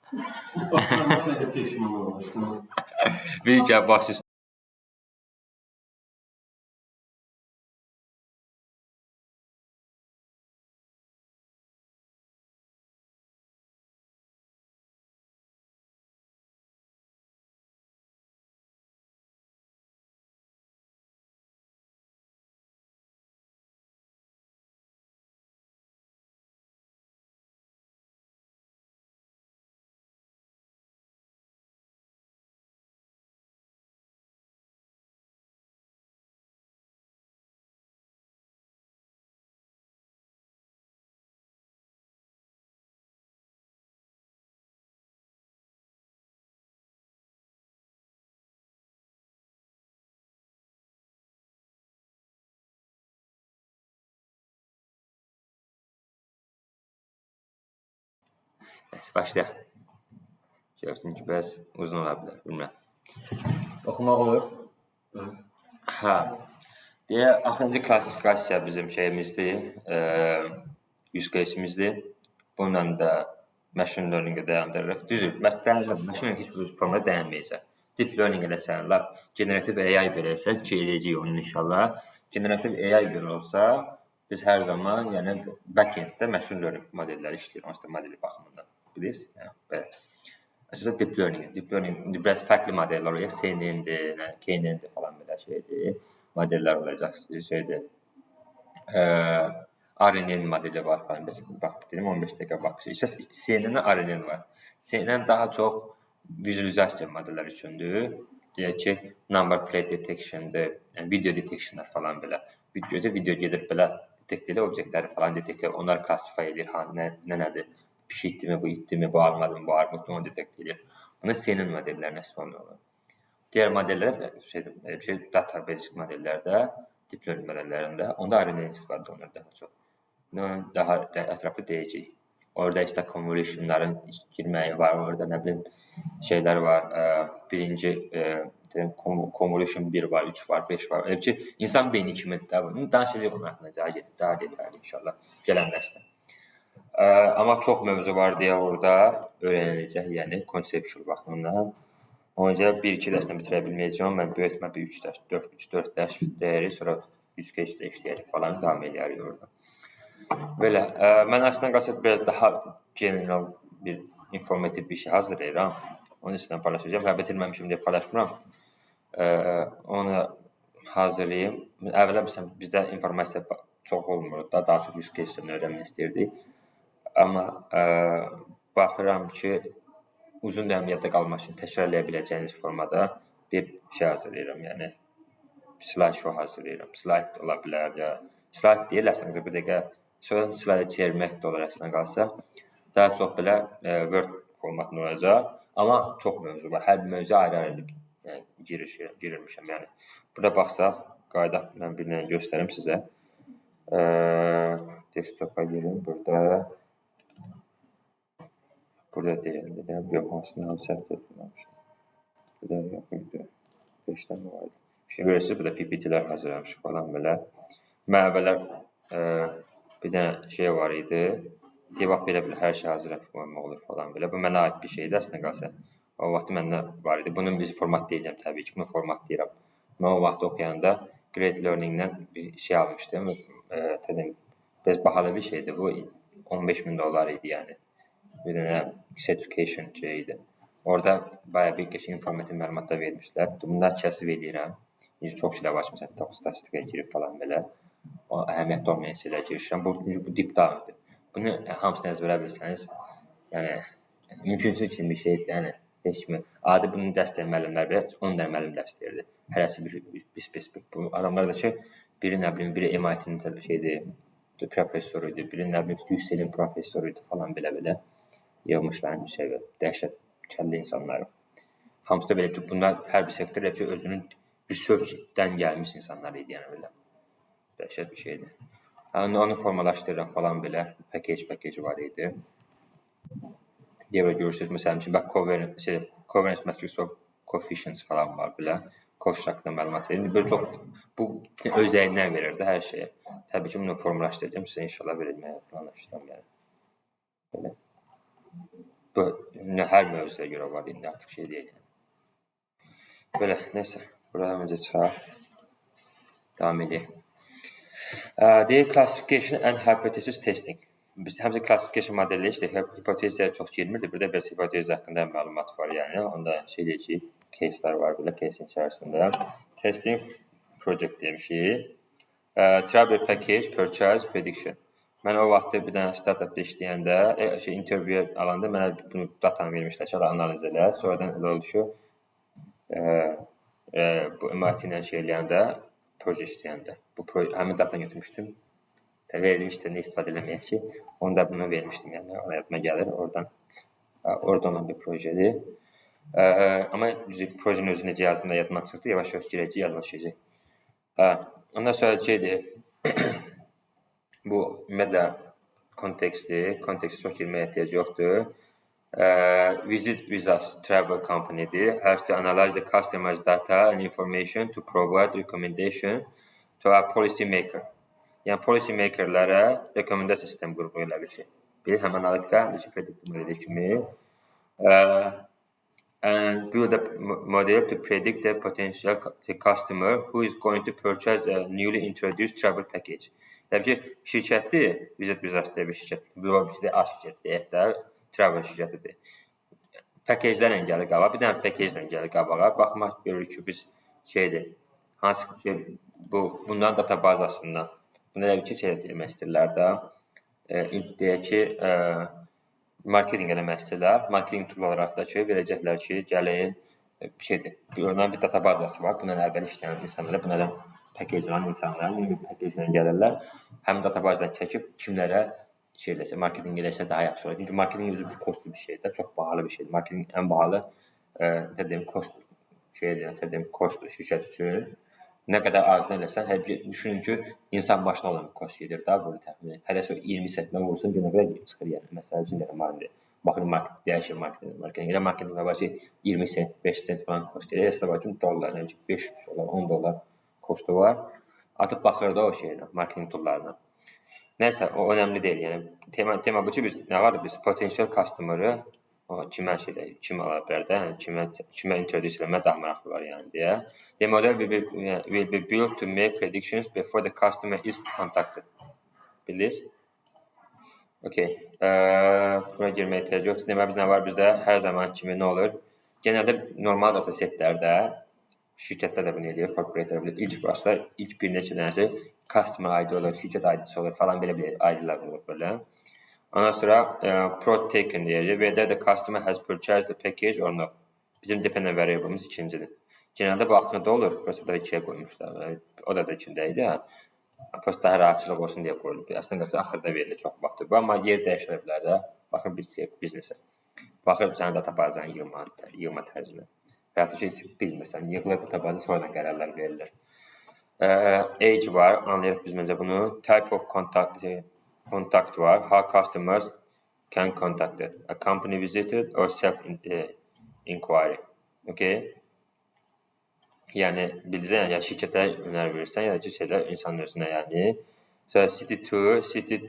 Nədə peşman olursan? Bir gəl baş üstə. Nəysə, başlayaq. Gördüm ki, bəs uzun ola bilər, bilmirəm. Oxumaq olur? Hə. Deyə, axırıncı klassifikasiya bizim şeyimizdir, use case-imizdir. Bununla da machine learning-ə dayandırırıq. Düzdür, machine learning heç bir formada dayanmayacaq. Deep learning-ə də sən lap generative AI verəsə ki, edəcəyik onu inşallah. Generative AI görə olsa, biz hər zaman, yəni back-enddə machine learning modelləri işləyir, onsuz modeli baxımından. Bilirsiniz? Yəni, belə. Əsasən deep learning biraz fərqli modellər olacaq. CNN-dir, KNN-dir falan belə şeydir. Modellər olacaq, şeydir. RNN modeli var falan. Bax, dedim 15 dəqiqə baxış. CNN-də RNN var. CNN daha çox vizualizasiya modelləri üçündür. Deyək ki, number plate detection-dir, yəni video detection-lar falan belə. Video gedir belə detekt edir, obyektləri falan detekt edir. Onlar klassifay edir, nədir? Pişikdirmi, bu itdirmi, bu armadırmı, bu armudmu, onu detekt edir. Buna CNN modellərinə istifadə olunur. Digər modellər, database modellərdə, deep learning modellərində, onda RNN istifadə olunur daha çox. Daha ətraflı deyəcəyik. Orada işte convolutionların girməyi var, orada nə bilim şeylər var. Birinci convolution 1 var, 3 var, 5 var. Elə ki, insan beyni kimidir də. Bunu danışacağıq onun haqqında daha detaylı inşallah gələn dərsdə. Amma çox mövzu var deyə orada öyrəniləcək, yəni conceptual baxımından. Ona görə 1-2 dərslə bitirə bilməyəcəm. Mən böyütmə bir 3 dərs, 4 dərs deyərik, sonra 3 case-də işləyərik falan, davam edərik orada. Belə, mən əslində qalsaq biraz daha general bir informativ bir şey hazırlayıram. Onu sizlə paylaşacağam. Hə, bitirməmişim deyə paylaşmıram. Onu hazırlayayım. Əvvəla bizdə informasiya çox olmur, daha çox use case-dən öyrənmək istəyirdik. Amma baxıram ki, uzun dövrə yadda qalmaq üçün təkrarlaya biləcəyiniz formada bir şey hazırlayıram, yəni slide show hazırlayıram. Slide ola bilər ya, slide deyil əslində bir dəqiqə sonra slide çevirmək də olar əslində qalsa. Daha çox belə Word formatında olacaq, amma çox mövzu var. Hər bir mövzu ayrı-ayrı yəni, girirmişəm. Yəni burada baxsaq, qayda mən bir dənə göstərim sizə. Desktop-a girin, Burada deyildi, yox, hansını səhv etməmişdim. Burada yox idi, 5 dənə var idi. Şimdi görürsünüz, burada PPT-lər hazırlamışıq falan belə. Mən əvvələr bir dənə şey var idi, deyə belə hər şey hazırlamaq olur falan belə. Bu mənə aid bir şeydir əslində qalsa. O vaxt məndə var idi. Bunun biz formatlayacağım təbii ki, bunu formatlayıram. Mən o vaxt oxuyanda Great Learning-dən bir şey almışdım. Biraz bahalı bir şeydir bu. $15,000 idi yəni. Bir dənə certification şeydi. Orada bayağı bir qəşəng informativ məlumatlar vermişlər. Bunları kəsb edirəm. Çox şeylər var, məsələn, statistikaya girib falan belə. O əhəmiyyətli olmayan şeylər girişirəm. Bu deep down-dur. Bunu hamısını əzbərə bilsəniz, yəni mümkünsüz kimi bir şeydir. Yəni heç kimi. Adi bunun dəstək müəllimlər belə 10 dənə müəllim dərs verirdi. Hərəsi bir spesifik. Bu adamlar da ki, biri nə bilim, biri MIT-nin şeydir, professoruydu, biri nə bilim, UCL-in professoruydu falan belə. Yığmışlar bir şey, dəhşət kəllə insanları. Hamısı da belə ki, bunlar hər bir sektor elə ki, özünün research-dən gəlmiş insanlar idi, yəni belə. Dəhşət bir şeydir. Onu formalaşdırıram falan belə, package var idi. Deyə görürsünüz, məsələn ki, covariance matrix of coefficients falan var belə. Coefficient haqqında məlumat verir. Böyle çox, bu özəyindən verir də hər şeyə. Təbii ki, bunu formalaşdıracağım, sizə inşallah verilməyə planlaşdırıram yəni. Belə. Bu hər mövzuya görə var indi artıq şey deyil. Belə, nəsə, buradan öncə çıxar. Davam edək. Deyək, classification and hypothesis testing. Biz həmçə classification modeli işte hipotezaya çox girmirdi. Burada biraz hipotez haqqında məlumat var, yəni. Onda şey deyəcəyik, case'lər var belə, case'in içərisində. Testing project demişik. Travel package, purchase, prediction. Mən o vaxtda bir dənə startupda işləyəndə, interview alanda mənə bunu datanı vermişlər, sonra analiz elə. Sonradan elə oldu ki, bu MIT ilə şey eləyəndə, proje işləyəndə, həmin datanı götürmüşdüm. Verdim işte, nə istifadə eləməyək ki, onu da bunu vermişdim, yəni, ona yadıma gəlir, oradan olan bir projədir. Amma projenin özü necə yazdığımda yadıma çıxdı, yavaş-yavaş girəcək, yadıma düşəcək. Ondan sonra şeydir, bu ümumiyyətlə kontekstdir, çox girməyə ehtiyac yoxdur. Visit with us travel company'dir. Has to analyze the customer's data and information to provide recommendation to our policy maker. Yəni policy makerlərə rekomendasiya sistemi qrupu ilə bir şey. Bir həm analitika, həm də predictive model kimi. And build a model to predict the potential customer who is going to purchase a newly introduced travel package. Yəni ki, şirkətdir, Visit with us deyə bir şirkətdir. Bu bir şey A şirkətdir, hətta travel şirkətidir. Package-lərlə gəlir qabağa, bir dənə package-lə gəlir qabağa. Baxmaq görürük ki, biz şeydir, hansı ki, bundan data bazasından, bunu da bir şey demək istəyirlər də, deyək ki, marketing eləmək istəyirlər. Marketing tool olaraq da ki, verəcəklər ki, gəlin, bir şeydir, ondan bir data bazası var, bundan əvvəl işləyən insanlara, buna da package olan insanlara, yeni bir package-lə gəlirlər. Həmin data bazdan çəkib kimlərə şey eləsə, marketing eləsə daha yaxşı olur. Çünki marketing özü bir kostlu bir şeydir, çox bahalı bir şeydir. Marketing ən bahalı, kost şirkət üçün. Nə qədər az eləsən, düşünün ki, insan başına olan bir kost gedir daha böyle təxminən. Hələsə 20 sentdən vursun, nə qədər çıxır yəni. Məsəl üçün demək, baxın dəyişir marketing. Elə marketingdə var ki, 20 sent, 5 sent falan kost edir. Əslə var ki, dollar, 500 dollar, 10 dollar kostu var. Artıq baxır da o şeylə, marketing toollarına. Nəysə, o önəmli deyil. Yəni tema bu ki, biz nə var? Biz potential customer-ı kim ala bilər də, kimə introduce eləmək daha maraqlı var yəni deyə. The model will be built to make predictions before the customer is contacted. Bildiniz? Okay. Buna girməyə ehtiyac yoxdur. Demək, nə var bizdə? Hər zaman kimi nə olur? Genəldə normal datasetlərdə şirkətlər də bunu eləyir, corporate bilir. İlk bir neçə dənəsi customer ID olur, şirkət ID-si olur falan belə ID-lər olur belə. Ondan sonra prod taken deyirik. Whether the customer has purchased the package or not. Bizim dependent variable'ımız ikincidir. Genəldə bu haqqında olur. Prosta da ikiyə qoymuşlar. O da içində idi. Prosta daha rahatçılıq olsun deyə qoyulub. Əslində axırda verilir çox vaxtdır. Bu amma yer dəyişilə bilər də. Baxın biznesə. Baxıb sənin databazdan yığma tərzinə. Və yaxud ki, bilmirsən, yığılır databazı, sonra da qərarlar verilir. Age var, anlayırıq biz məncə bunu. Type of contact var. How customers can contact it. A company visited or self-inquiry. Okay? Yəni, bilirsən, ya şirkətə önər verirsən, ya da ki, insanın özünə, yəni. So, city tour, city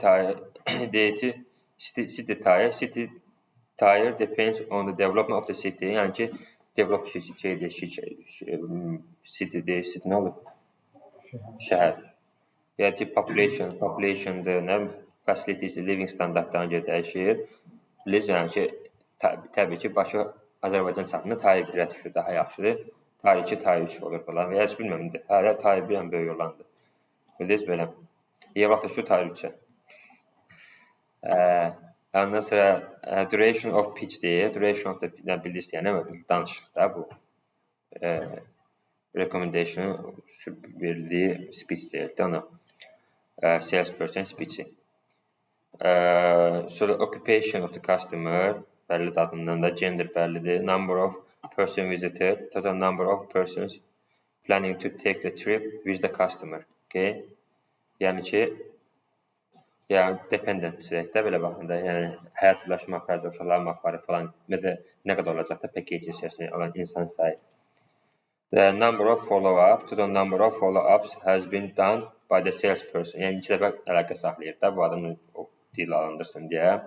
tire depends on the development of the city. Yəni ki, develop city'dir, city nə olur? Şəhər. Yəni ki, population'dır, nə? Facilities, living standartlarına görə dəyişir. Bilirsiniz, yəni ki, təbii ki, başı Azərbaycan çapında tarih 1-ə düşür, daha yaxşıdır. Tarih 2, tarih 3 olur falan. Və heç bilməmdir. Hələ tarih 1-ən böyük olandır. Bilirsiniz, belə. Yevlaxda şu tarih 3-ə. Ondan sonra duration of pitch deyir. Duration of the pitch, bilirsiniz, yəni danışıq da bu. Recommendation verildiyi speech deyil də ona. Salesperson speech-i. So the occupation of the customer bəllidir adından da, gender bəllidir, number of person visited, total number of persons planning to take the trip with the customer. Okay? Yəni ki, dependent də belə baxında, yəni həyat ulaşmaq, uşaqların maqları falan, məsələn, nə qədər olacaq da package içərisində olan insan sayı. The number of follow-ups, total number of follow-ups has been done by the salesperson. Yəni, 2 dəfə əlaqə saxlayır da, bu adamın dil alındırsın deyə.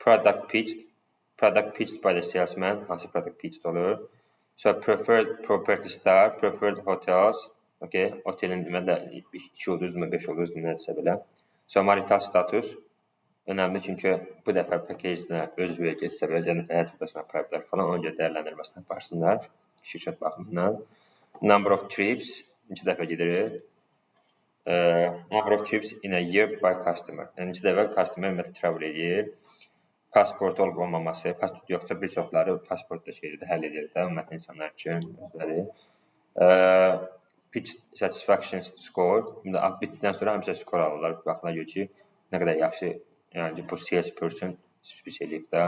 Product pitched, Product pitched by the salesman, hansı product pitched olur. So preferred property star, preferred hotels, okay, otelin deməli 2 ulduzmu, 5 ulduzmu nəsə belə. So marital status önəmli çünki bu dəfə package-də öz verəcəksə və yəni həyat yoldaşına apara bilər falan, ona görə dəyərləndirməsini aparsınlar şirkət baxımından. Number of trips, neçə dəfə gedirik? Number of trips in a year by customer. Yəni neçə dəfə customer ümumiyyətlə travel edir. Pasport olub olmaması, pasport yoxsa bir çoxları pasportda şeydə həll edir də ümumiyyətlə insanlar üçün özləri. Pitch satisfaction score, bitdikdən sonra həmişə skor alırlar. Baxırlar görə ki, nə qədər yaxşı, yəni bu salesperson speech eləyib də.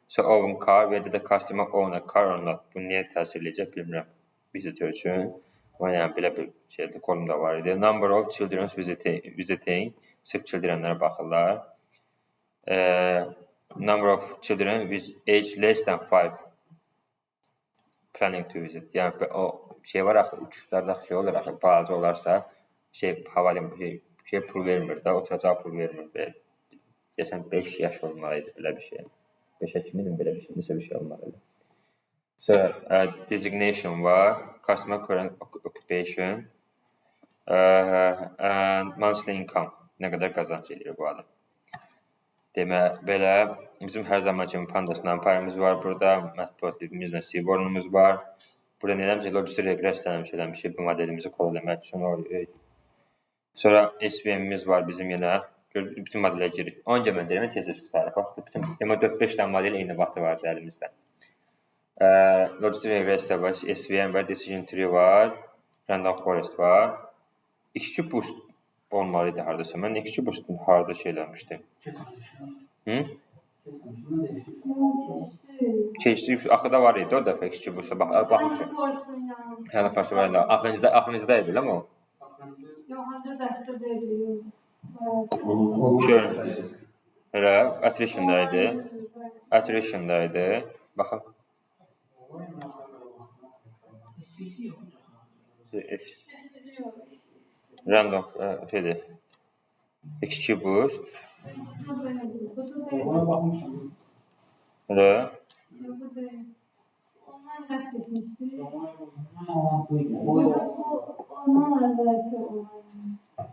So own car, whether the customer own a car or not. Bu niyə təsir eləyəcək bilmirəm visitor üçün. Yəni belə bir şeydə kolumda var idi. Number of children visiting. Sırf childrenlərə baxırlar. Number of children with age less than 5 planning to visit. Yəni o şey var axı, uçuşlarda şey olur axı, balaca olarsa havalimanı pul vermir də, oturacağı pul vermir. Deyəsən 5 yaş olmalıydı belə bir şey. 5-ə kimin belə bir şey, nəsə bir şey olmalıydı. So designation var, customer current occupation, and monthly income, nə qədər qazanc edir bu adam. Demək belə bizim hər zaman kimi Pandas payımız var burada, mətbuat livimizlə Seabornumuz var. Burada nə eləmişik, logistik regress eləmişik bu modelimizi kod eləmək üçün. Sonra SVM'imiz var bizim yenə. Bütün modellər girir. Onca mən deyirəm, tez-tez tutarıq. Bütün 4-5 dənə model eyni vaxtı var əlimizdə. Logistik regress var, SVM var, decision tree var, random forest var. XG boost olmalıydı hardasa. Mən XG boost'un harda şey eləmişdim. Keçdi, axıda var idi o dəfə XG boost'a baxmışım. Random forest var idi. Axırıncıda idi amma o. Yox, ancaq dəstə deyil. Elə attrition-da idi. Baxın. Random şeydir. XG boost. Elə. Ondan dəst etmişdi.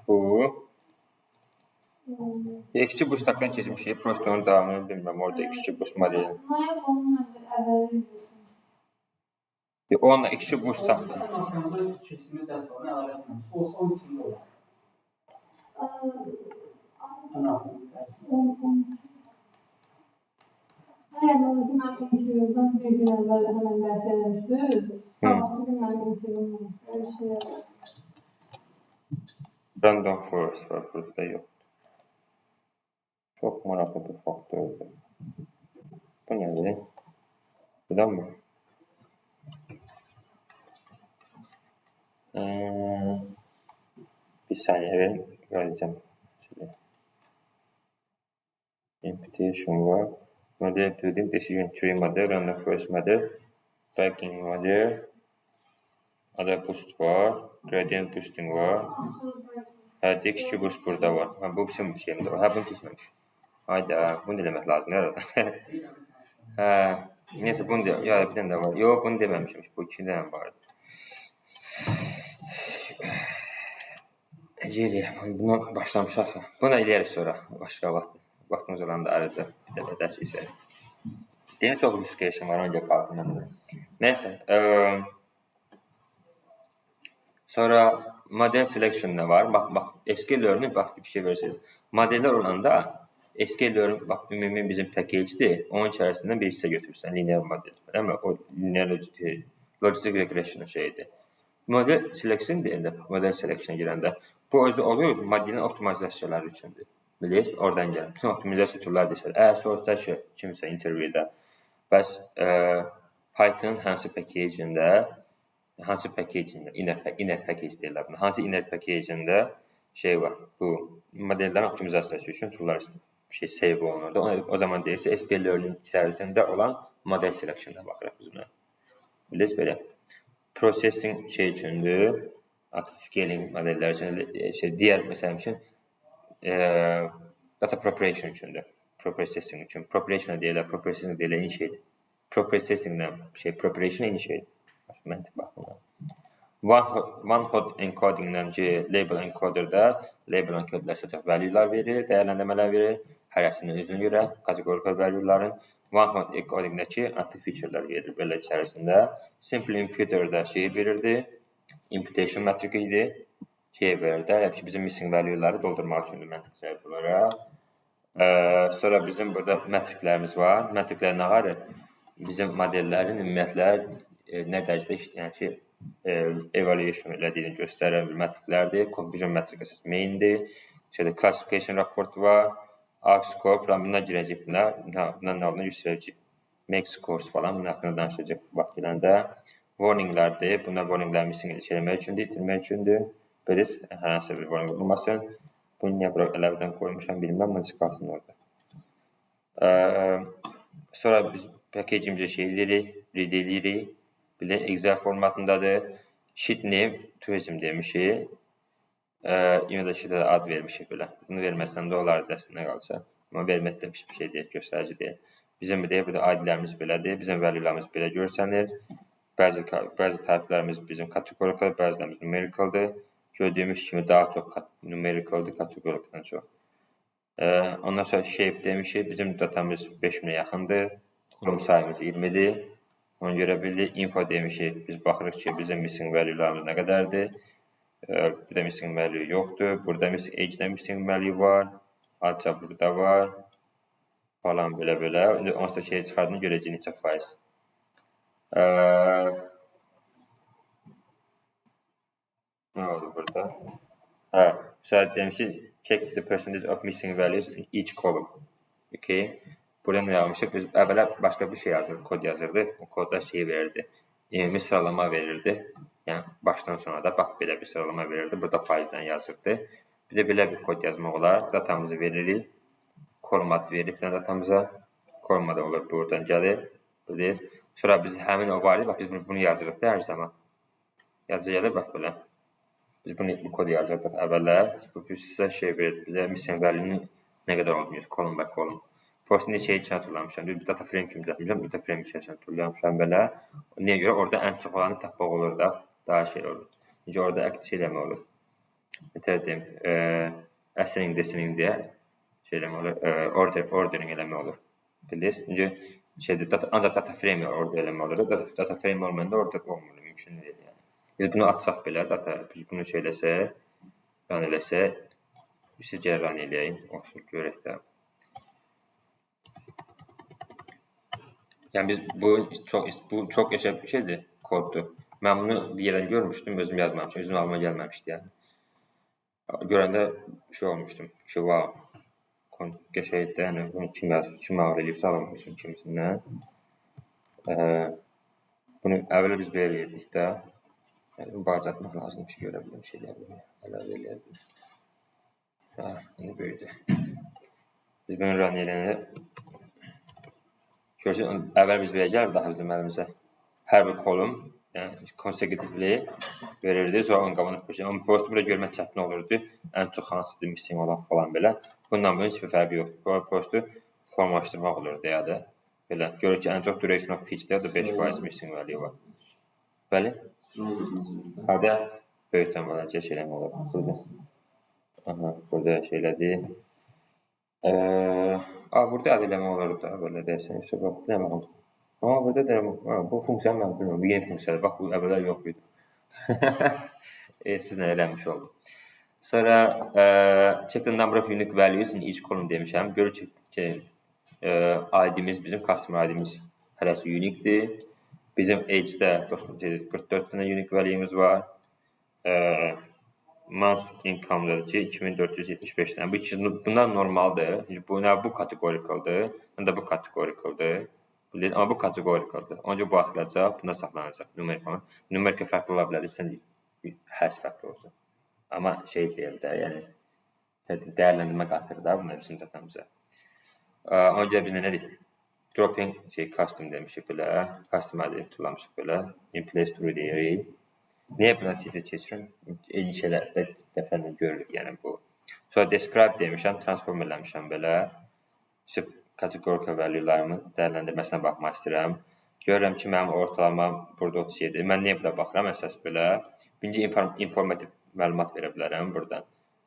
Bu. XG boost haqqdan keçmişik. Prosto onun davamını bilmirəm. Orada XG boost modeli. Onunla XG boost haqqında. Keçdiyimiz dərs var, nə əlavə etməmiş. Olsa onun içində olar. Mən interviewdan bir gün əvvəl həmən dərs eləmişdim. Sabahsı gün mənim interviewum olmuşdu. Random forest var, burada yox. Çox maraqlı bir faktordur. Bu nədir? Buradan mı? Bir saniyə verin, görəcəm. Imputation var. Model building, decision tree model, random forest model, backing model, ada boost var, gradient boosting var. XG boost burada var. Bu bizim şeyimdə var. Bunu keçməmiş. Hayda, bunu demək lazım herhalde. Neyse bunu da, ya bir dənə də var. Yox, bunu deməmişəm. Bu 2 dənə vardı. Buna başlamışaq. Buna eləyərik sonra, başqa vaxt. Vaxtımız olanda arayacaq. Bir dəfə dərs keçərik. Deyəm, çox riskation var, onca qalxın. Neyse. Sonra model selection da var. Bax, SQL Learning, bax, bir şey verirsiniz. Modeller olanda, SQL Learning, bax, ümumi bizim package-dir. Onun içərisindən bir hissə götürürsən, linear model. Amma o linear logistic regression şeydir. Model selection deyəndə, model selection girəndə, bu özü olur, modelin optimizasiyaları üçündür. Bilirsiniz, oradan gəlir. Bütün optimizasiya toollar deyirlər. Əgər soruşsa ki, kimsə interviewdə, bəs Python hansı package-ində, inner package deyirlər buna. Hansı inner package-ində şey var, bu modellərin optimizasiyası üçün toollar şey save olunurdu. O zaman deyirsə, SQL Learning içərisində olan model selection-a baxırıq biz buna. Bilirsiniz, belə. Processing şey üçündür, scaling modellər üçün, digər məsələn üçün, data preparation üçündür. Processing üçün. Preparation deyirlər, processing deyirlər, eyni şeydir. Processinglə preparation eyni şeydir. Məntiq baxımdan. One hot encodinglə label encoderdə label encoderlər sətə value'lar verir, dəyərləndirmələr verir. Hərəsinin özünə görə kateqorikal value'ların. One hot encodingdəki adlı feature'lar verir belə içərisində. Simple imputer'da verirdi. Imputation metriki idi. Verirdi. Hələ bizim missing value'ları doldurmaq üçündür məntiq səbəb olaraq. Sonra bizim burada metriklərimiz var. Metriklər nə var? Bizim modellərin ümumiyyətlə nə dərəcədə yəni ki, evaluation elədiyini göstərən bir metriklərdir. Confusion metrikası maindir. Classification raportu var. Arc-score falan bunlar girəcək bunlar. Bunlar nə olduğunu göstərəcək. Make scores falan bunun haqqında danışacaq vaxt gələndə. Warninglərdir. Bunlar warninglər missing eləmək üçündür, itirmək üçündür. Belə hər hansı bir warning olmasın. Bunu niyə bura əlavədən qoymuşam bilmirəm, bunu qalsın orada. Sonra biz packagingimizə eləyirik, read eləyirik. Bir də Excel formatındadır. Sheet name, tourism demişik. Yine də sheetə ad vermişik belə. Bunu verməsən də olar dəstində qalsa. Amma vermək də bir şey deyil, göstərici deyil. Bizim burada ID-lərimiz belədir, bizim value'larımız belə görsənir. Bəzi type'lərimiz bizim kategorikal, bəzilərimiz numericaldır. Gördüyümüz kimi daha çox numericaldır, kategorikaldan çox. Ondan sonra shape demişik. Bizim datamız 5000'e yaxındır. Kolum sayımız 20'dir. Onu görə bildik. Info demişik. Biz baxırıq ki, bizim missing value'larımız nə qədərdir. Burada missing value yoxdur. Burada age'də missing value var. Adca burada var. Falan belə. Ondan sonra çıxardığını görəcək neçə faiz. Nə oldu burada? Mesela demiş ki, check the percentage of missing values in each column. Okay. Burada nə yazmışıq? Biz əvvələ başqa bir şey yazırdıq, kod yazırdıq. O kodda verirdi. Ümumi sıralama verirdi. Yəni başdan sona da bax belə bir sıralama verirdi. Burada faizdən yazırdı. Bir də belə bir kod yazmaq olar. Datamızı veririk. Kolum adı verib datamıza. Kolum adı olur, buradan gəlir. Sonra biz həmin o var idi. Bax biz bunu yazırıq da hər zaman. Yazı gəlir bax belə. Biz bu kodu yazırdıq əvvəllər. Bu sizə verir. Bizə missing value'nin nə qədər olduğunu kolum və kolum. Postun içəyə içinə turlamışam. Bir data frame kimi düzəltmişəm. Data frame içərisində turlamışam belə. Niyə görə? Orada ən çox olanı tapmaq olur da. Daha olur. Necə orada eləmək olur. Nətər deyim, ascending descending deyə eləmək olur. Ordering eləmək olur. Bilirsiniz? Necə ancaq data frame orada eləmək olur. Data frame olmayanda orada olmur. Mümkün deyil yəni. Biz bunu açsaq belə, biz bunu eləsək, run eləsək, sizcə run eləyək, olsun, görək də. Yəni, bu çox yaşayıb bir şeydir, koddur. Mən bunu bir yerdən görmüşdüm, özüm yazmamışdım, özüm alma gəlməmişdi yəni. Görəndə şey olmuşdum ki, wow, qəşəyiddə, yəni, bunu kim ağır eləyibsə alınmışsın kimisindən. Bunu əvvələ biz belə eləyirdik də. Bağcı atmaq lazım ki, görə biləm, şey eləyə biləm, əlavə eləyə biləm. İndi böyüdü. Biz bunu run eləyəndə görürsün, əvvəl biz belə gəlir daha bizim əlimizə. Hər bir kolum, yəni consecutively verirdi, sonra onun qabını poşlayır. Amma postu burada görmək çətin olurdu. Ən çox hansıdır missing olan falan belə. Bundan bunun heç bir fərqi yoxdur. Postu formalaşdırmaq olurdu ya da. Belə, görür ki, ən çox duration of pitch-də ya da 5% missing value var. Bəli? Hadi, böyükdən balaca eləmək olur. Burada. Burada elədik. Burada adı eləmək olur da, belə deyəsən. Bilməm. Amma burada deyirəm, bu funksiyanı mən bilmirəm, bu yeni funksiyadır. Bax, bu əvvəllər yox idi. Sizlə eləmiş oldum. Sonra, check the number of unique values in each column demişəm. Görür ki, ID-miz, bizim customer ID-miz hərəsi uniquedir. Bizim age-də 44 dənə unique value'miz var. Month income-da ki, 2475 dənə. Bunlar normaldır. Bu kategorikaldır. Bu bu kategorikaldır. Amma bu kategorikaldır. Ancaq bu atılacaq, bunda saxlanacaq. Numerika fərqli ola bilər, sən həs fərqli olsun. Amma şey deyil də, yəni dəyərləndirmə qatır da bunlar bizim datamıza. Ona görə biz nə dedik? Dropping custom demişik belə, custom adı tutulamışıq belə, in place true deyirik. Niyə buna tezə keçirim? Eyni şeylər dəfələ görürük, yəni bu. Sonra describe demişəm, transform eləmişəm belə. sırf kateqorika value'larımın dəyərləndirməsinə baxmaq istəyirəm. Görürəm ki, mənim ortalamam burada 37. Mən niyə bura baxıram əsas belə? Birinci informativ məlumat verə bilərəm buradan.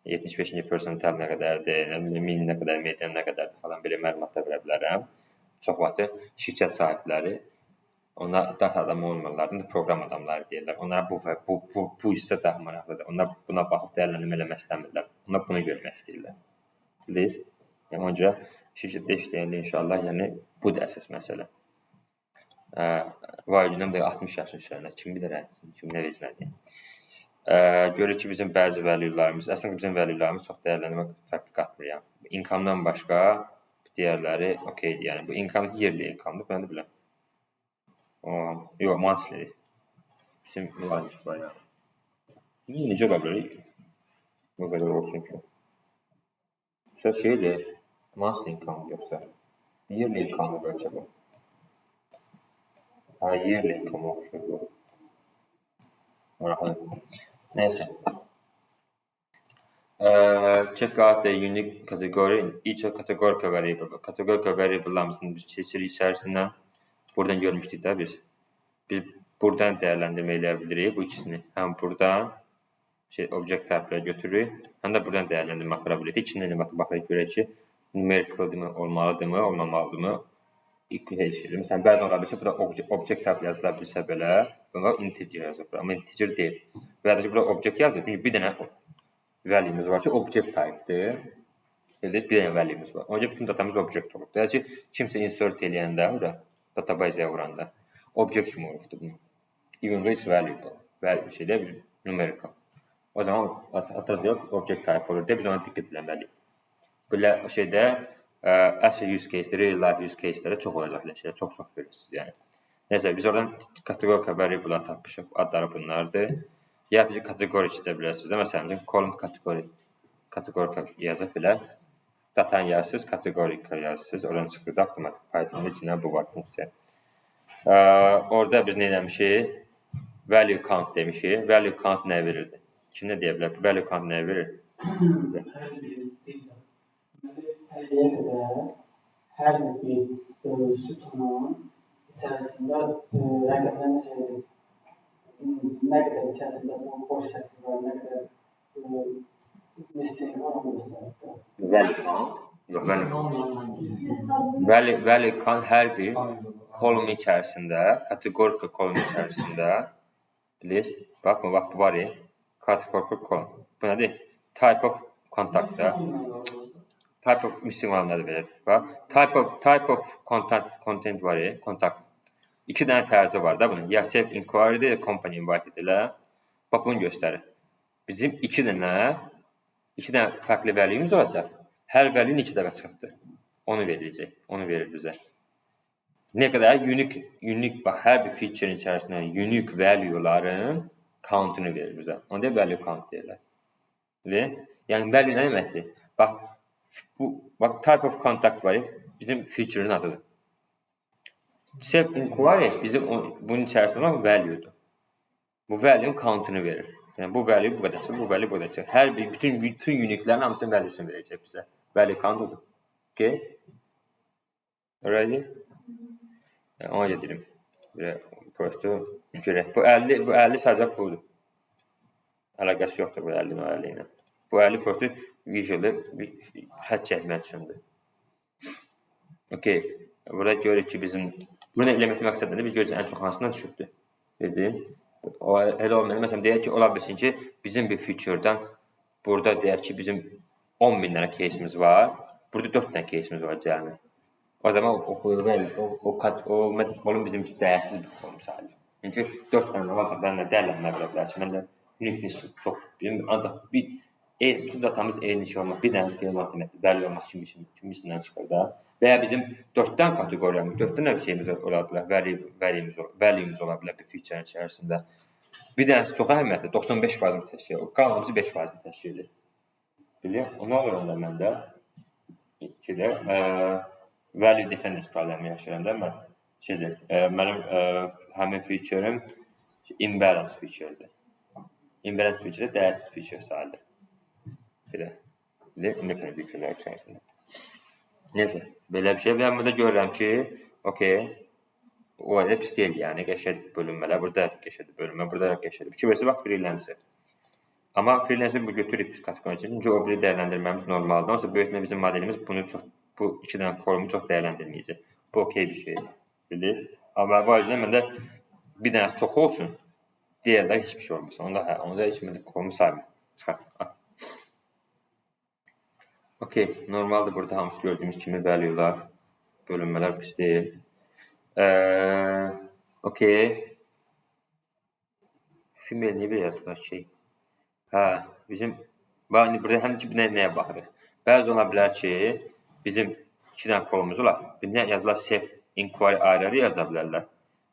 75-ci persental nə qədərdir, 1000 nə qədər, median nə qədərdir falan belə məlumatlar verə bilərəm. Çox vaxt şirkət sahibləri ona data adamı olmalarını da proqram adamları deyirlər. Onlara bu hissə daha maraqlıdır. Onlar buna baxıb dəyərləndirmə eləmək istəmirlər. Onlar bunu görmək istəyirlər. Bilirsiniz? Yəni ona görə şirkətdə işləyəndə inşallah, yəni bu da əsas məsələ. Vay günəm də 60 yaşın üzərində kim bilər, kim nə vecmədi. Görür ki, bizim bəzi value'larımız, əslində bizim value'larımız çox dəyərləndirmə fərqli qatmır yəni. Income-dan başqa digərləri okeydir. Yəni bu income yerli income-dır, mən də biləm. Yox, monthly. Bizim varmış bayağı. Necə ola bilər? Bu qədər olsun ki. Söz şeydir, monthly income yoxsa yearly income bəlkə bu. Yearly income olsun bu. Maraqlı. Neyse. Check out the unique category in each categorical variable. Categorical variable'larımızın biz keçirik içərisindən. Buradan görmüşdük də biz. Biz buradan dəyərləndirmə eləyə bilirik bu ikisini. Həm buradan object type-lara götürürük, həm də buradan dəyərləndirmə apara bilirik. İkisini də baxaraq görək ki, numerical-dırmı, olmalıdırmı, olmamalıdırmı? Məsələn, bəzən ola bilsə, burada object type yazıla bilsə belə, buna integer yazılır, amma integer deyil. Və ya da ki, burada object yazılır, çünki bir dənə value'miz var ki, object type-dir. Bir dənə value'miz var. Onca bütün datamız object olur. Yəni ki, kimsə insert eləyəndə, database-yə vuranda, object kimi olubdur bunu. Even though it's valuable, numerical. O zaman atılıyor, object type olur deyə biz ona diqqət eləməliyik. Belə şeydə, əsl use case, real life use case-lərə çox olacaq şeylər, çox görürsünüz yəni. Neyse, biz oradan kategorika variable tapmışıq, adları bunlardır. Ya da ki, kategori çizə bilərsiniz də, məsələn, column kategorika yazıb belə, datan yazırsınız, kategorika yazırsınız, oradan çıxırdı avtomatik Python-da içindən bu var funksiya. Orada biz nə demişik? Value count demişik. Value count nə verirdi? Kim nə deyə bilər? Value count nə verir? Hər bir sütunun içərisində rəqəmlər nə qədər içərisində boş sətr var, nə qədər listing var, onu göstərir. Value count? Value count hər bir kolum içərisində, kategorika kolum içərisində, bilirsiniz, bax bu var ya, kategorika kolum. Bu nədir? Type of contact-da. Type of missing olanları verir. Bax, type of content var ya, contact. İki dənə tərzi var da bunun. Ya self inquiry'dir, ya company invite edilir. Bax bunu göstərir. Bizim iki dənə fərqli value'miz olacaq. Hər value neçə dəfə çıxıbdır. Onu verəcək. Onu verir bizə. Nə qədər unique bax, hər bir feature-in içərisində unique value-ların count-unu verir bizə. Onu da value count deyirlər. Yəni value nə deməkdir? Bax, type of contact var ya, bizim feature-in adıdır. Self inquiry bizim bunun içərisində olan value-dur. Bu value-nun count-unu verir. Yəni bu value bu qədər çıxır, bu value bu qədər çıxır. Hər bir bütün unique-lərin hamısının value-sunu verəcək bizə. Value count-udur. Okay? Alright? Ona gedirəm. Bu 50 sadəcə budur. Əlaqəsi yoxdur bu 50 ilə 50 ilə. Bu 50 prosto visually xətt çəkmək üçündür. Okay. Burada görürük ki, bizim bunu eləmək məqsədində biz görürük ən çox hansından düşübdür. Dedim. Elə olmayan, məsələn, deyək ki, ola bilsin ki, bizim bir feature-dan burada deyək ki, bizim 10.000 dənə case'imiz var. Burada 4 dənə case'imiz var cəmi. O zaman o kolum bizim üçün dəyərsiz bir kolum sayılır. Çünki 4 dənə var, bənlə dəyərlənmə bilə bilər ki, mən də uniqueness çox bilmirəm. Ancaq bütün datamız eyni şey olmaq, bir dənə şey olmaq deməkdir, bəlli olmaq kimisindən çıxır da. Və ya bizim 4 dənə kateqoriyamız, 4 dənə şeyimiz ola bilər, value'miz ola bilər bir feature-in içərisində. Bir dənəsi çox əhəmiyyətli, 95% təşkil edir, qalanımızı 5% təşkil edir. Bilir? Ona olur onda məndə value dependence problemi yaşayıram da mən. Mənim həmin feature-im imbalance feature-dir. Imbalance feature dəyərsiz feature sayılır. Independent feature-lər içərisində. Necə? Belə bir şey. Ben burada görürəm ki, okey, o elə pis deyil yəni. Qəşəng bölünmələr. Burada qəşəng bölünmə, burada qəşəng. İki versə bax freelancer. Amma freelancer bu götürüb biz kateqoriya üçün. Çünki o biri dəyərləndirməmiz normaldır. Onsa böyütmə bizim modelimiz bunu çox, bu iki dənə kolumu çox dəyərləndirməyəcək. Bu okey bir şeydir. Bildiniz? Amma var yüzden məndə bir dənə çox olsun, diğerler hiçbir şey olmasın. Onda hiç məndə kolumu saymıyor. Çıxar. Okey, normalde burada hamısı gördüyümüz kimi value'lar, bölünmələr pis deyil. Okey. Female niyə belə yazıblar şey? Hə, bizim burada həm ki nəyə baxırıq? Bəzi ola bilər ki, bizim iki dənə kolumuz olar. Birinə yazılar self inquiry ayrı yaza bilərlər.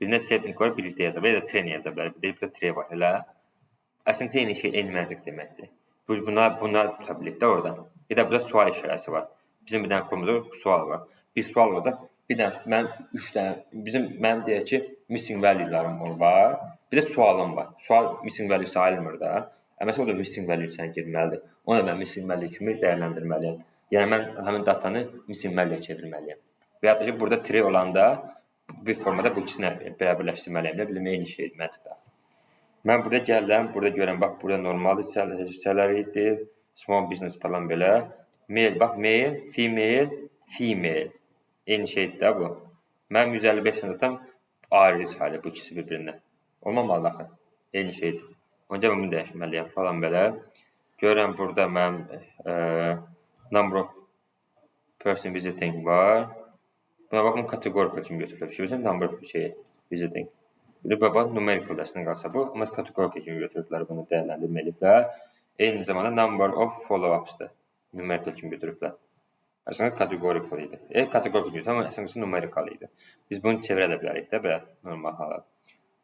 Birinə self inquiry birlikdə yaza bilər ya da train yaza bilər. Bir də burada tray var elə. Əslində eyni şey, eyni məntiq deməkdir. Buna tutabilirlər oradan. Ya da burada sual işarəsi var. Bizim bir dənə kolumuzda sual var. Bir sual olacaq. Bir dənə mənim deyək ki, missing value'larım var. Bir də sualım var. Sual missing value sayılmır da. Məsələn, o da missing value içərisinə girməlidir. Onu da mən missing value kimi dəyərləndirməliyəm. Yəni mən həmin datanı missing value çevirməliyəm. Və ya da ki, burada tray olanda bir formada bu ikisini birləşdirməliyəm. Bilmə eyni şeydir məntiqdə. Mən burada gəlirəm, burada görürəm, bax, burada normal hissələri idi, small business falan belə. Male, bax, male, female. Eyni şeydir də bu. Mənim 155 datam ayrı sayılır bu ikisi bir-birindən. Olmamalı axı. Eyni şeydir. Onca mən bunu dəyişməliyəm falan belə. Görürəm, burada mənim number of person visiting var. Buna baxın, kategorikal kimi götürülür. Bilirsən, number of visiting. Bir baba numerical dəstədən qalsa bu, amma kateqorika kimi götürüblər, bunu dəyərləndirməliyiblər. Eyni zamanda number of follow-ups'dır. Numerical kimi götürüblər. Əslində kateqorikal idi. Kateqorika kimi, amma əslində numerical idi. Biz bunu çevirə də bilərik də, belə normal hala.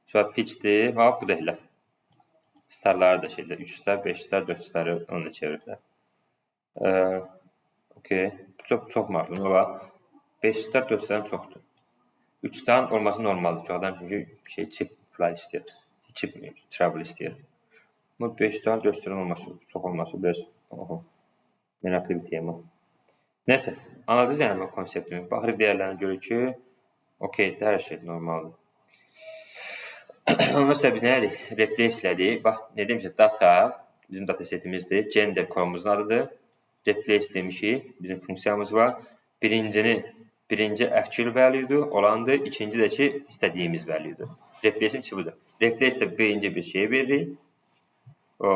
Sonra pitch'dir, bu da elə. Starları da şeylər, 3 star, 5 star, 4 starı onu da çeviriblər. Okey, çox maraqlı. 5 star, 4 starın çoxdur. 3 starın olması normaldir. Çox adam çünki chip flight istəyir. Chip travel istəyir. Amma 5 starın 4 starın olması, çox olması biraz mənaqlı bir tema. Nəysə, anladınız yəni bu konseptimi. Baxırıq deyərlərini görür ki, okeydir, hər şey normaldır. Ondan sonra biz nə edirik? Replace elədik. Bax, nə demişik? Data, bizim data setimizdir. Gender kolumuzun adıdır. Replace demişik. Bizim funksiyamız var. Birinci actual value'dur, olandır. İkinci də ki, istədiyimiz value'dur. Replace'in içi budur. Replace də birinci bir şey veririk. O,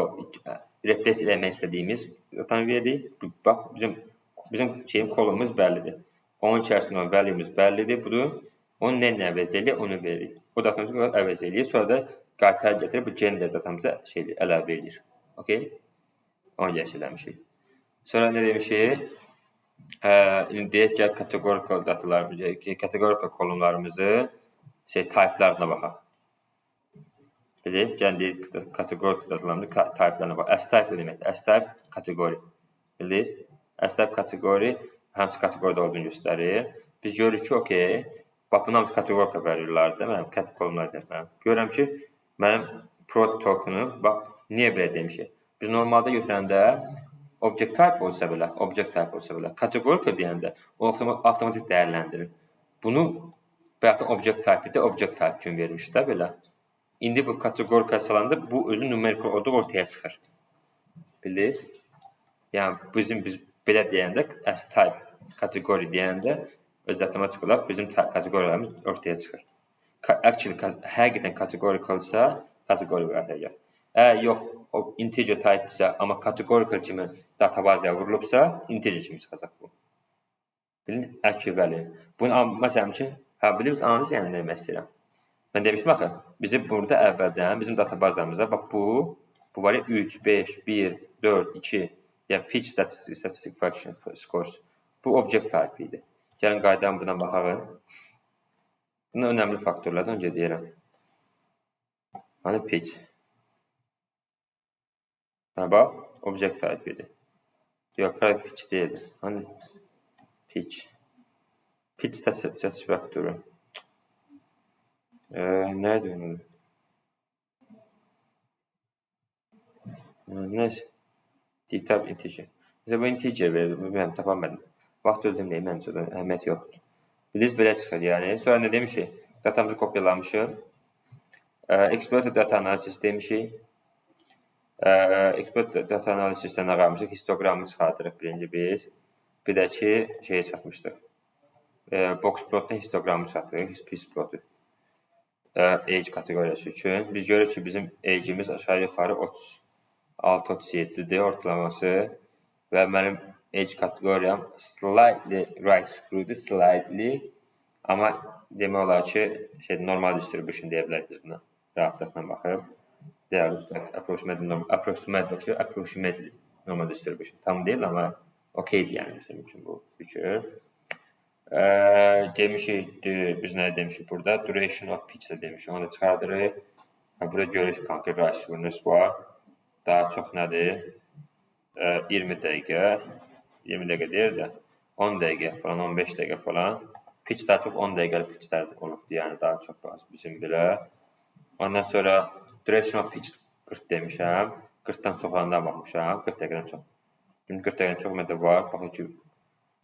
replace eləmək istədiyimiz datanı veririk. Bax, bizim kolumuz bəllidir. Onun içərisində value'miz bəllidir, budur. Onu nə əvəz eləyir, onu veririk. O datamızı əvəz eləyir, sonra da qaytar gətirib bu gender datamıza əlavə eləyir. Okey? Onu gəş eləmişik. Sonra nə demişik? Deyək ki, kategorikal datalarımızı, kategorikal kolumlarımızı type'larına baxaq. Bilək, deyək kategorikal datalarımızı type'larına baxaq. S-type deməkdir. S-type kategori. Bildiniz? S-type kategori hansı kategoriyada olduğunu göstərir. Biz görürük ki, okey, bax, bunun hamısı kategorikal verirlərdir. Mənim kolumlar deməyəm. Görürəm ki, mənim prod tokenu, bax, niyə belə demişik? Biz normalda götürəndə object type olsa belə, kategorika deyəndə o avtomatik dəyərləndirir. Bunu bayaqdan object type kimi vermişik də belə. İndi bu kategorika salanda bu özü numerical orada ortaya çıxır. Bildiniz? Yəni biz belə deyəndə S-type kategori deyəndə öz avtomatik olaraq bizim kategoriyalarımız ortaya çıxır. Actually, həqiqətən kategorikalsa kategori qaytaracaq. Yox, o integer typedirsə, amma kategorikal kimi databazaya vurulubsa, integer kimi çıxacaq bu. Bilin, actual value. Bunu məsələn üçün, bilirsiniz, anladınız yəni nə demək istəyirəm. Mən demişdim axı, bizim burada əvvəldən, bizim databazamızda, bax bu var ya 3, 5, 1, 4, 2, yəni pitch statistic function scores. Bu object type idi. Gəlin qaydan buna baxaq. Bunlar önəmli faktorlardan öncə deyirəm. Hani pitch. Bax, object type idi. Yox, product pitch deyildi. Hani pitch. Pitch statistic faktoru. Nədir onu? Neyse. D-type integer. Bizə bu integer verir, mən tapamadım. Vaxt öldürməyin, məncə də əhəmiyyət yoxdur. Biz belə çıxır yəni. Sonra nə demişik? Datamızı kopyalamışıq. Exploited data analysis demişik. Exploited data analysisdən nə qalmışıq? Histogramı çıxardırıq birinci biz. Bir də ki, şeyə çatmışdıq. Boxplotdan histogramı çatdırıq, histplotu. Age kateqoriyası üçün. Biz görürük ki, bizim age'imiz aşağı-yuxarı 36-37-dir ortalaması və mənim age kateqoriyam slightly right screw'dur, slightly. Amma demək olar ki, normal distribution deyə bilərik biz buna. Rahatlıqla baxıb. Approximately normal distribution. Tam deyil, amma okeydir yəni bizim üçün bu fikir. Demişik, biz nə demişik burada? Duration of pitch də demişik, onu da çıxardırıq. Burada görürük konkret right screwness var. Daha çox nədir? 20 dəqiqə, 20 dəqiqə deyir də, 10 dəqiqə falan, 15 dəqiqə falan. Pitch daha çox 10 dəqiqəli pitchlər olubdur, yəni daha çox bizim belə. Ondan sonra duration of pitch 40 demişəm, 40-dan çoxlarından baxmışam, 40 dəqiqədən çox. 40 dəqiqədən çox məndə var, baxın ki,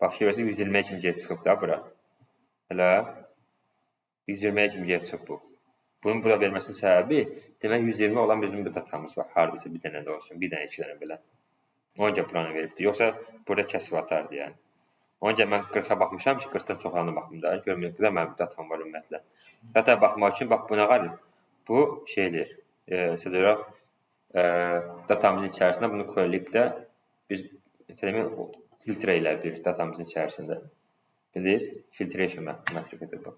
baxıyorsa 120-yə kimi gəlib çıxıb da bura. Hələ 120-yə kimi gəlib çıxıb bu. Bunun bura verməsinin səbəbi, demək 120 olan bizim bir datamız var, haradasa bir dənə də olsun, bir dənə, iki dənə belə. Onca buranı veribdir, yoxsa burada kəsib atardı yəni. Onca mən 40-a baxmışam ki, 40-dan çoxlarına baxım da, görməyək qədər mənim datam var ümumiyyətlə. Dataya baxmaq üçün, bax buna qarır, bu şeydir, sözərək datamızın içərisində bunu koyulub da biz filtrə ilə bilirik datamızın içərisində. Bilirsiniz, filtration metrikidir bu.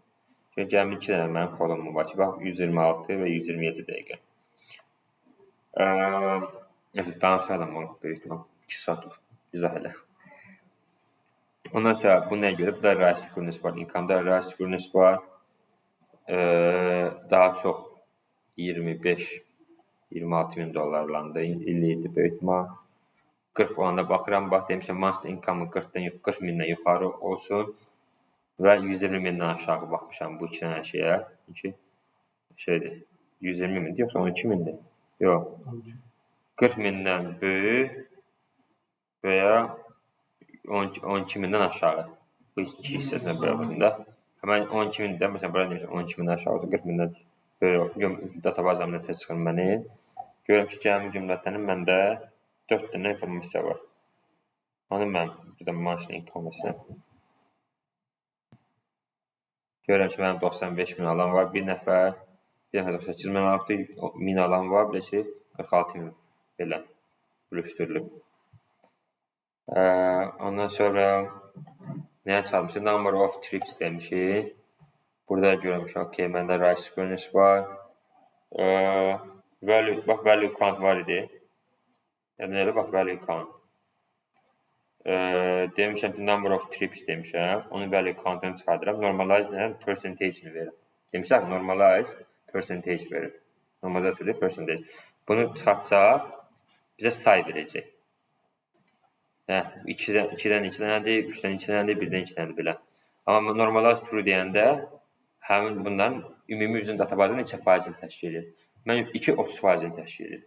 Çünki həmin iki dənə mənim kolumum var ki, bax 126 və 127 dəqiqə. Danışardım onu, böyük ihtimal 2 saat izah elə. Ondan sonra bu nə görə? Bu da right screwness var, income'da right screwness var. Daha çox 25-26 min dollarlandı, illiydi böyük ihtimal. 40 olanda baxıram, bax demişəm, monthly income 40 mindən yuxarı olsun və 120 mindən aşağı baxmışam bu iki dənə şeyə. Çünki şeydir, 120 mindir, yoxsa 12 mindir? Yox. 40 mindən böyük və ya 12 mindən aşağı. Bu iki hissəsinə bölümündə. Həmən 12 mindən, məsələn, burada demişəm 12 mindən aşağı olsun, 40 mindən böyük olsun. Görüm, databazamda tez çıxın məni. Görürüm ki, gəlmiş cümlətlərin məndə 4 dənə informasiya var. Onu mən burada monthly income-əsini. Görürüm ki, mənim 95 min alan var, bir nəfər 98 min alan, 1000 alan var, bir ki 46 min belə bölüşdürülüb. Ondan sonra nəyə çalmışıq? Number of trips demişik. Burada görürüm ki, okey, məndə right screwness var. Bax, value count var idi. Yəni, nədir? Bax, value count. Demişəm ki, number of trips demişəm. Onun value count'ını çıxardıram. Normalize nə? Percentage-ni verim. Demişəm, normalize percentage verim. Normalize verir, percentage. Bunu çıxartsaq, bizə say verəcək. 2-dən 2 dənədir, 3-dən 2 dənədir, 1-dən 2 dənədir belə. Amma normalize true deyəndə həmin bunların ümumi bizim databazın neçə faizini təşkil edir? Mən 2 30 faizini təşkil edir.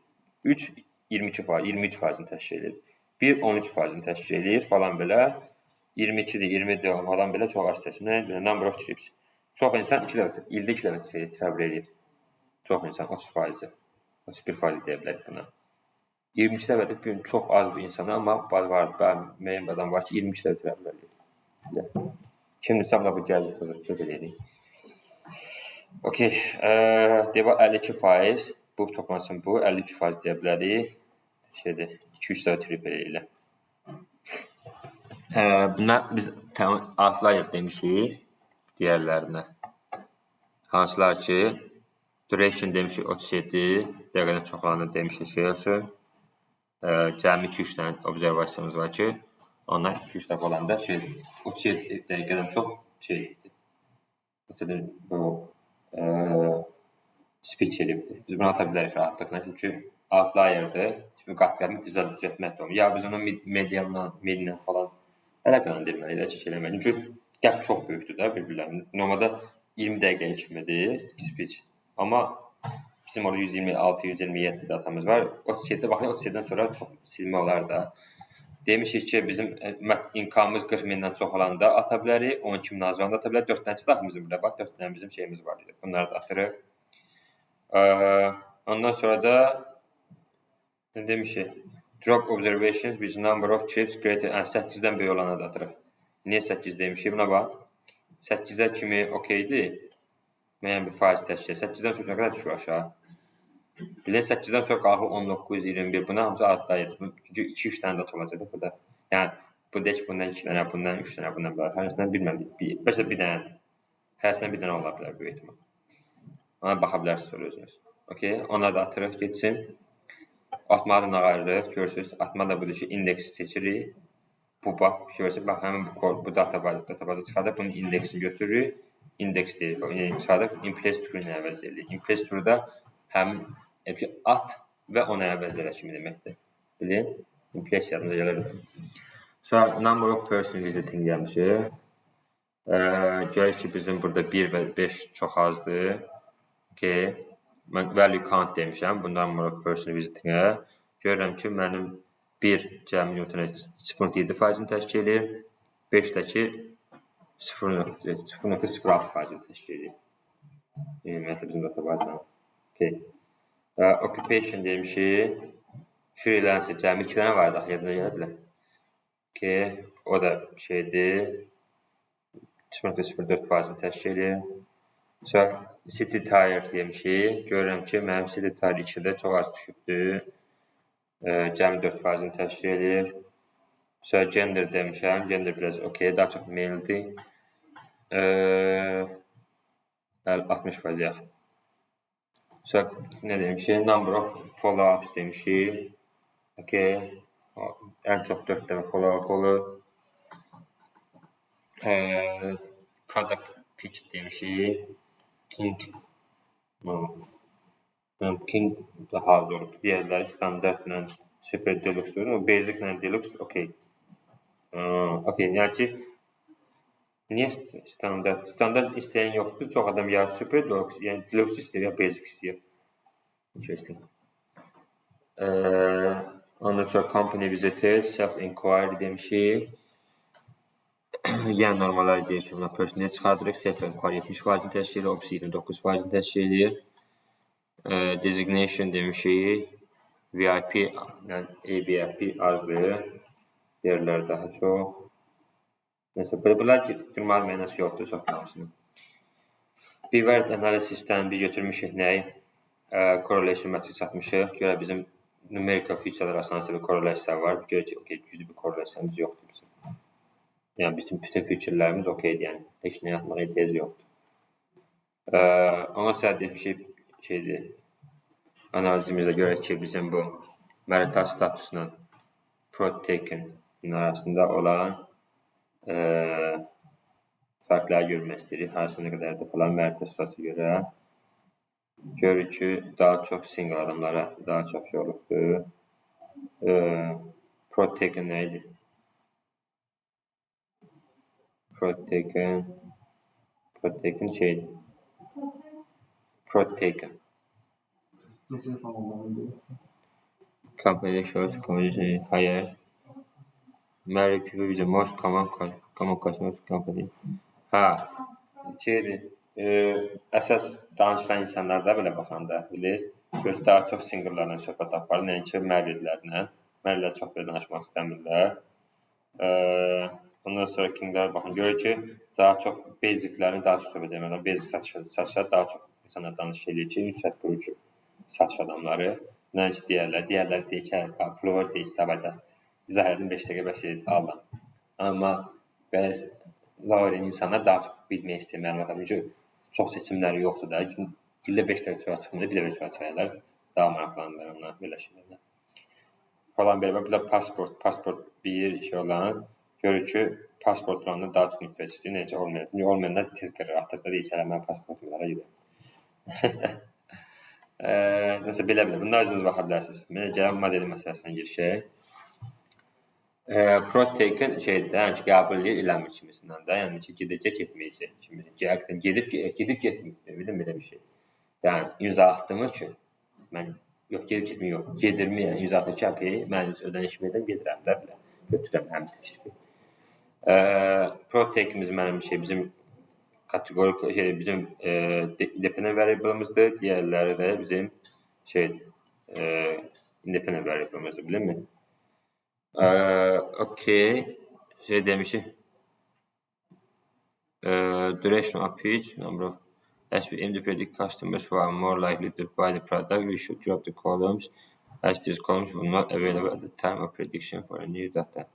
3 22 faiz, 23 faizini təşkil edir. 1 13 faizini təşkil edir falan belə. 22-dir, 20-dir olmadan belə çox az təşkil edir. Number of trips. Çox insan ildə 2 dəfə təbir edir. Çox insan 30 faizi, 31 faizi deyə bilərik buna. 22 dəfədir çox az bir insana, amma var, müəyyən bir adam var ki, 22 dəfə təbir edir. Şimdi sən bu gəzdir, söz edirik. Okey, deyə 52 faiz, bu toplansın bu, 53 faiz deyə bilərik. Şeydir, 2-3 dəfə trip eləyirlər. Buna biz outlier demişik digərlərinə. Hansılar ki, duration demişik 37, dəqiqədən çoxlarını demişik şey olsun. Cəmi 2-3 dənə observasiyamız var ki, onlar 2-3 dəfə olanda 37 dəqiqədən çox şeydir. Bu speech edibdir. Biz bunu ata bilərik rahatlıqla, çünki outlier'dır. Qatlarını düzəltmək də olmur. Ya biz onu medianla falan əlaqələndirməliyik, çək eləməliyik. Çünki qəp çox böyükdür da bir-birlərinin. Normalda 20 dəqiqə içmədir speech. Amma bizim orada 126-127 datamız var. 37 baxın, 37-dən sonra çox silmə olar da. Demişik ki, bizim inkamımız 40 mindən çox olanda ata bilərik, 12 min az olanda ata bilərik. 4 dənə çıxdığımızın burada bax, 4 dənə bizim şeyimiz var idi. Bunları da atırıq. Ondan sonra da ne demişik? Drop observations with number of trips greater 8-dən böyük olana da atırıq. Niyə 8 demişik? Buna bax. 8-ə kimi okeydir. Müəyyən bir faiz təşkil. 8-dən sonra nə qədər düşür aşağı? Bilin 8-dən sonra qalxır 19, 21. Buna hamısı adlayır. Çünki 2-3 dənə data olacaq burada. Yəni bu deyək bundan 2 dənə, bundan 3 dənə, bundan belə. Hərəsindən bilməm. Bəs bir dənədir. Hərəsindən bir dənə ola bilər böyük ehtimal. Ona baxa bilərsiniz sonra özünüz. Okey, ona da atırıq getsin. Atmağı da nağarırıq. Görürsünüz, atma da budur ki, indeksi seçirik. Bu bax, görürsünüz, bax həmin bu databazı çıxardıq, bunun indeksini götürürük. İndeks deyirik, çıxardıq, in-place tool ilə əvəz edirik. In-place tool da həmin at və ona əvəz edə kimi deməkdir. Bilin, in-place yadınıza gəlir. Sonra number of person visiting gəlmişik. Görək ki, bizim burada 1 və 5 çox azdır. Okay. Mən value count demişəm, bu number of person visiting-ə. Görürəm ki, mənim 1 cəmi yumurtanı 0.7%-ni təşkil edir. 5-dəki 0.06%-ni təşkil edir. Ümumiyyətlə bizim databazdan. Okay. Occupation demişik. Freelancer cəmi 2 dənə var da, yadına gələ bilər. Okay. O da şeydir. 0.04%-ni təşkil edir. Sonra city tire demişik. Görürəm ki, mənim city tire 2-də çox az düşübdür. Cəmi 4%-ni təşkil edir. Sonra gender demişəm. Gender biraz okey, daha çox male'dir. 60% yaxın. Sonra nə demişik? Number of follow-ups demişik. Okey. Ən çox 4 dənə follow-up olur. Product pitch demişik. King daha az olub. Digərləri standartla super deluxe olur. O basic ilə deluxe okey. Okey, yəni ki, niyə standart? Standart istəyən yoxdur. Çox adam ya super deluxe, yəni deluxe istəyir, ya basic istəyir. Interesting. Ondan sonra company visitor, self-inquiry demişik. Yəni normallar deyək ki, buna personel çıxardırıq. Self-inquiry 70%-ni təşkil edir, Ops 29%-ni təşkil edir. Designation demişik. VIP, yəni ABFP azdır. Yerlər daha çox. Nəsə, bunlar ki, durmalı mənası yoxdur, çox tanışını. Bivert analisisdən biz götürmüşük nəyi? Correlation matrix atmışıq. Görə bizim numerical feature-lar arasında bir correlation var. Görə ki, okay, güclü bir correlationımız yoxdur bizim. Yəni bizim bütün feature-lərimiz okeydir, yəni heç nə atmağa ehtiyac yoxdur. Ona səbəb demişik şeydir. Analizimizdə görək ki, bizim bu mərital statusla prod-taken arasında olan fərqləri görmək istəyirik. Hansına qədərdir falan mərital statusa görə. Görürük ki, daha çox single adamlara daha çox şey olubdur. Prod-taken nə idi? Prod-taken şeydir. Prod-taken. Neçə tamamlandı? Company shows community higher. Marry people with the most common customer company. Şeydir. Əsas danışılan insanlarda belə baxanda bilir. Göz daha çox single'larla söhbət aparır, nəinki marriedlərlə. Marriedlər çox belə danışmaq istəmirlər. Ondan sonra kinglər baxın, görür ki, daha çox basic'lərini daha çox söhbət edirlər. Basic satışlar daha çox insanlar danış edir ki, yüksək qurucu satış adamları. Nəinki deyərlər deyək ki, pulver deyək ki, tabada. İzah edin 5 dəqiqə bəs edin, aldım. Amma bəzi lower insanlar daha çox bilmək istəyir məlumatlar. Çünki çox seçimləri yoxdur da. İldə 5 dəqiqə çölə çıxmır, bir dəqiqə çölə çıxarlar. Daha maraqlanırlar onlar belə şeylərlə. Falan belə, bir də pasport bir şey olan görür ki, pasport olanda daha çox nüfuz istəyir, necə olmayan. Çünki olmayanlar tez qırır, atır da deyək ki, mən pasportumlara gedir. Nəsə belə. Bunlar özünüz baxa bilərsiniz. Mənə gələn modeli məsələsinə girişək. Prod-taken şeydir, yəni ki, qəbul eləmir kimisindən də. Yəni ki, gedəcək, getməyəcək kimisindən. Gedib getmir, bilin belə bir şey. Yəni, imza atdımır ki, mən yox, gedib getmir, yox. Gedirmi, yəni imza atır ki, mən ödəniş verdim, gedirəm də bilə. götürəm həmin təklifi. Protect-imiz mənim bizim kategorik bizim independent variable'ımızdır. Digərləri də bizim independent variable'ımızdır, bilinmi? Okay. Demişik. Duration of each number of as we aim to predict customers who are more likely to buy the product, we should drop the columns as these columns were not available at the time of prediction for a new data.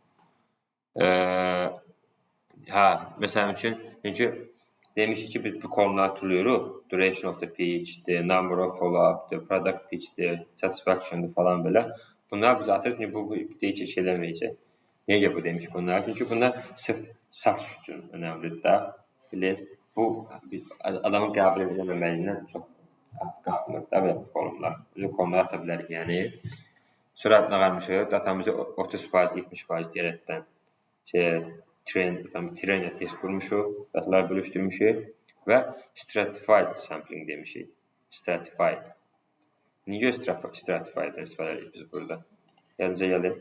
Mesela çünkü demişik ki biz bu kolumları hatırlıyoruz. Duration of the pitch, the number of follow-up, the product pitch, the satisfaction falan böyle. Bunlar biz atırız ki bu hiç eləməyəcək. Necə bu demiş bunlar? Çünkü bunlar sırf satış üçün önemlidir də. Bilirsiniz, bu adamın qəbul edilməməliyindən çox qalxmır da belə kolumlar. Bizim kolumlar ata bilərik yəni. Sürətlə qalmışıq, datamızı 30%, 70% diyerekten train test kurmuşuq, dataları bölüşdürmüşük və stratified sampling demişik. Stratified. Niyə stratified'dən istifadə edirik biz burada? Yadınıza gəlir?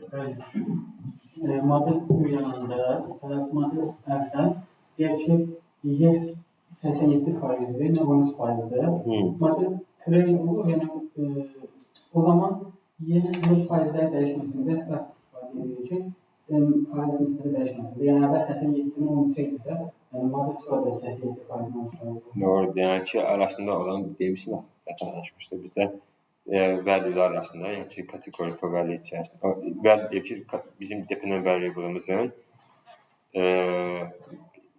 Model uyananda, model əvvəl deyək ki, yes 87%'dir, no 13%'dir. Model train olur, yəni o zaman yes 0%'lər dəyişməsində strat istifadə edirik ki, faiz nisbəti dəyişməsində. Yəni əvvəl 87'nin 13 idisə, model sonra 87%'nin 13%'dir. Doğru, yəni ki, arasında olan demişim, yaxınlaşmışdır bizdə. Value'lar arasında, yəni ki, kategorik value içərisində. Bizim dependent variable'ımızın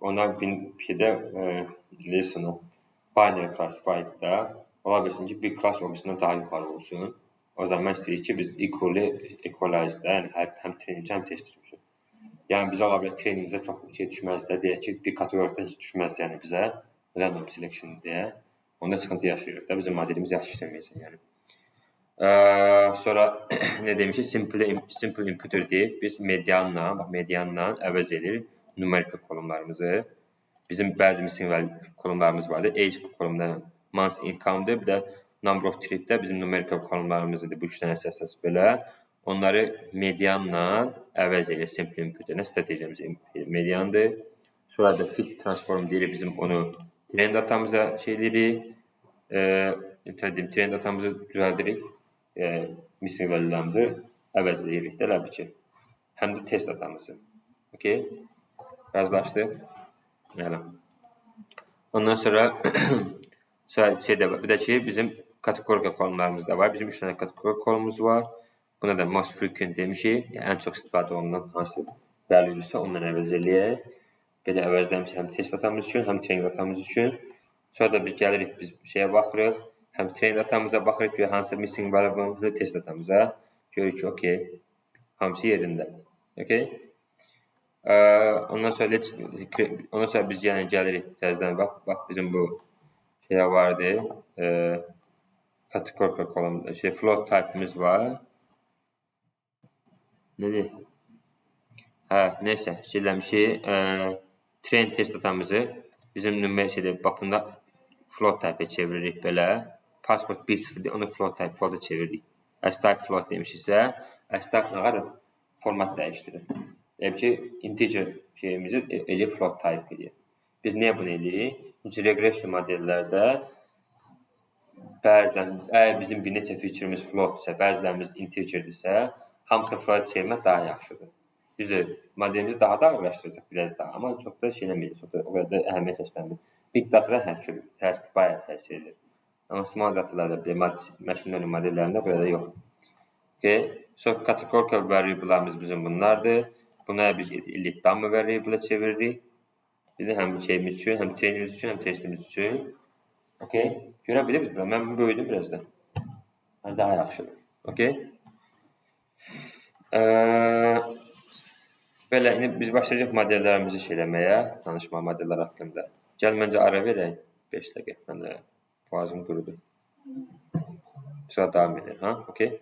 ona bir şeydə listener binary classified'da ola bilsin ki, bir class obisindən daha yuxarı olsun. O zaman istəyirik ki, biz equalize'da, yəni həm training, həm test tutmuşuq. Yəni bizə ola bilər trainingimizə çox düşməz də, deyək ki, bir kateqorikdən heç düşməz yəni bizə, random selection deyə. Onda sıxıntı yaşayırıq da, bizim modelimiz yaxşı işləməyəcək yəni. Sonra ne demişik? Simple imputer deyib, biz medianla əvəz edirik numerical kolumlarımızı. Bizim bəzi missing kolumlarımız vardır. Age kolumda months income'dır, bir də number of trip'də bizim numerical kolumlarımızdır. Bu üç dənə əsas belə. Onları medianla əvəz edirik simple imputerlə. Stratejimiz mediandır. Sonra da fit transform deyirik, bizim onu trend datamıza deyirik. Trend datamızı düzəldirik. Missing value'larımızı əvəzləyirik də əlbəttə ki. Həm də test datamızı. Okay? Razılaşdıq. Ondan sonra bir də ki, bizim kategorik kolumlarımız da var. Bizim 3 dənə kategorik kolumuz var. Buna da most frequent demişik. Yəni ən çox istifadə olunan hansı value-dürsə ondan əvəz eləyək. Belə əvəzləmişik həm test datamız üçün, həm training datamız üçün. Sonra da biz gəlirik, biz şeyə baxırıq. Həm train datamıza baxırıq ki, hansı missing variable, həm test datamıza. Görürük ki, okey, hamısı yerində. Okay? Ondan sonra biz gəlirik təzədən, bax bizim bu şeyə vardı. Kategorik kolum, float type'imiz var. Nədir? Neysə, eləmişik. Train test datamızı bizim nümunə baxımda float type-ə çeviririk belə. Passport 1.0 onu float type çevirdik. S-type float demişiksə, S-type nə qədər format dəyişdirir. Yəni ki, integer şeyimizi eləyir float type eləyir. Biz niyə bunu eləyirik? Çünki regression modellərdə bəzən bizim bir neçə feature'imiz floatdirsə, bəzilərimiz integerdirsə, hamısını float çevirmək daha yaxşıdır. Düzdür, modelimizi daha da ağırlaşdıracaq biraz daha, amma çox da eləməyəcək, çox da o qədər də əhəmiyyət kəsməmir. Big data bayağı təsir edir. Amma small datalarda, machine learning modellərində o qədər də yox. Okay. Sonra kategorik variable'larımız bizim bunlardır. Buna biz elite dummy variable'a çeviririk. Həm şeyimiz üçün, həm trainimiz üçün, həm testimiz üçün. Okay. Görə bilirsiniz bura. Mən böyüdüm biraz da. Daha yaxşıdır. Okay. Belə, indi biz başlayacaq modellərimizi eləməyə, danışma modellər haqqında. Gəl, məncə ara verək. 5 dəqiqə. Mən də boğazım qurudu. Sonra davam edir, ha? Okay.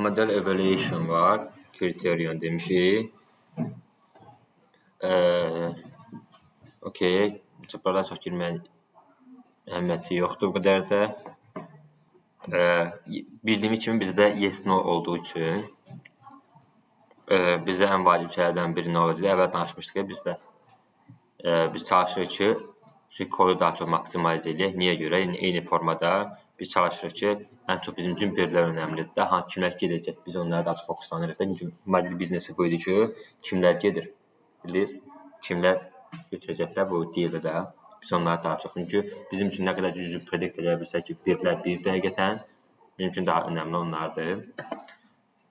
Model evaluation var, kriterion demişik. Okey, burada çox girməyin əhəmiyyəti yoxdur bu qədər də. Bildiyimiz kimi bizdə yes no olduğu üçün bizə ən vacib şeylərdən biri nə olacaq? Əvvəl danışmışdıq ki, biz çalışırıq ki, recall-u daha çox maksimalize edək. Niyə görə? Eyni formada biz çalışırıq ki, ən çox bizim üçün birlər önəmlidir də. Kimlər gedəcək? Biz onlara daha çox fokuslanırıq da. Çünki model biznesi qoydu ki, kimlər gedir? Bilir. Kimlər götürəcəklər bu deyildir də. Biz onlara daha çox. Çünki bizim üçün nə qədər düzgün predict edə bilsək ki, birlər bir dəqiqətən bizim üçün daha önəmli onlardır.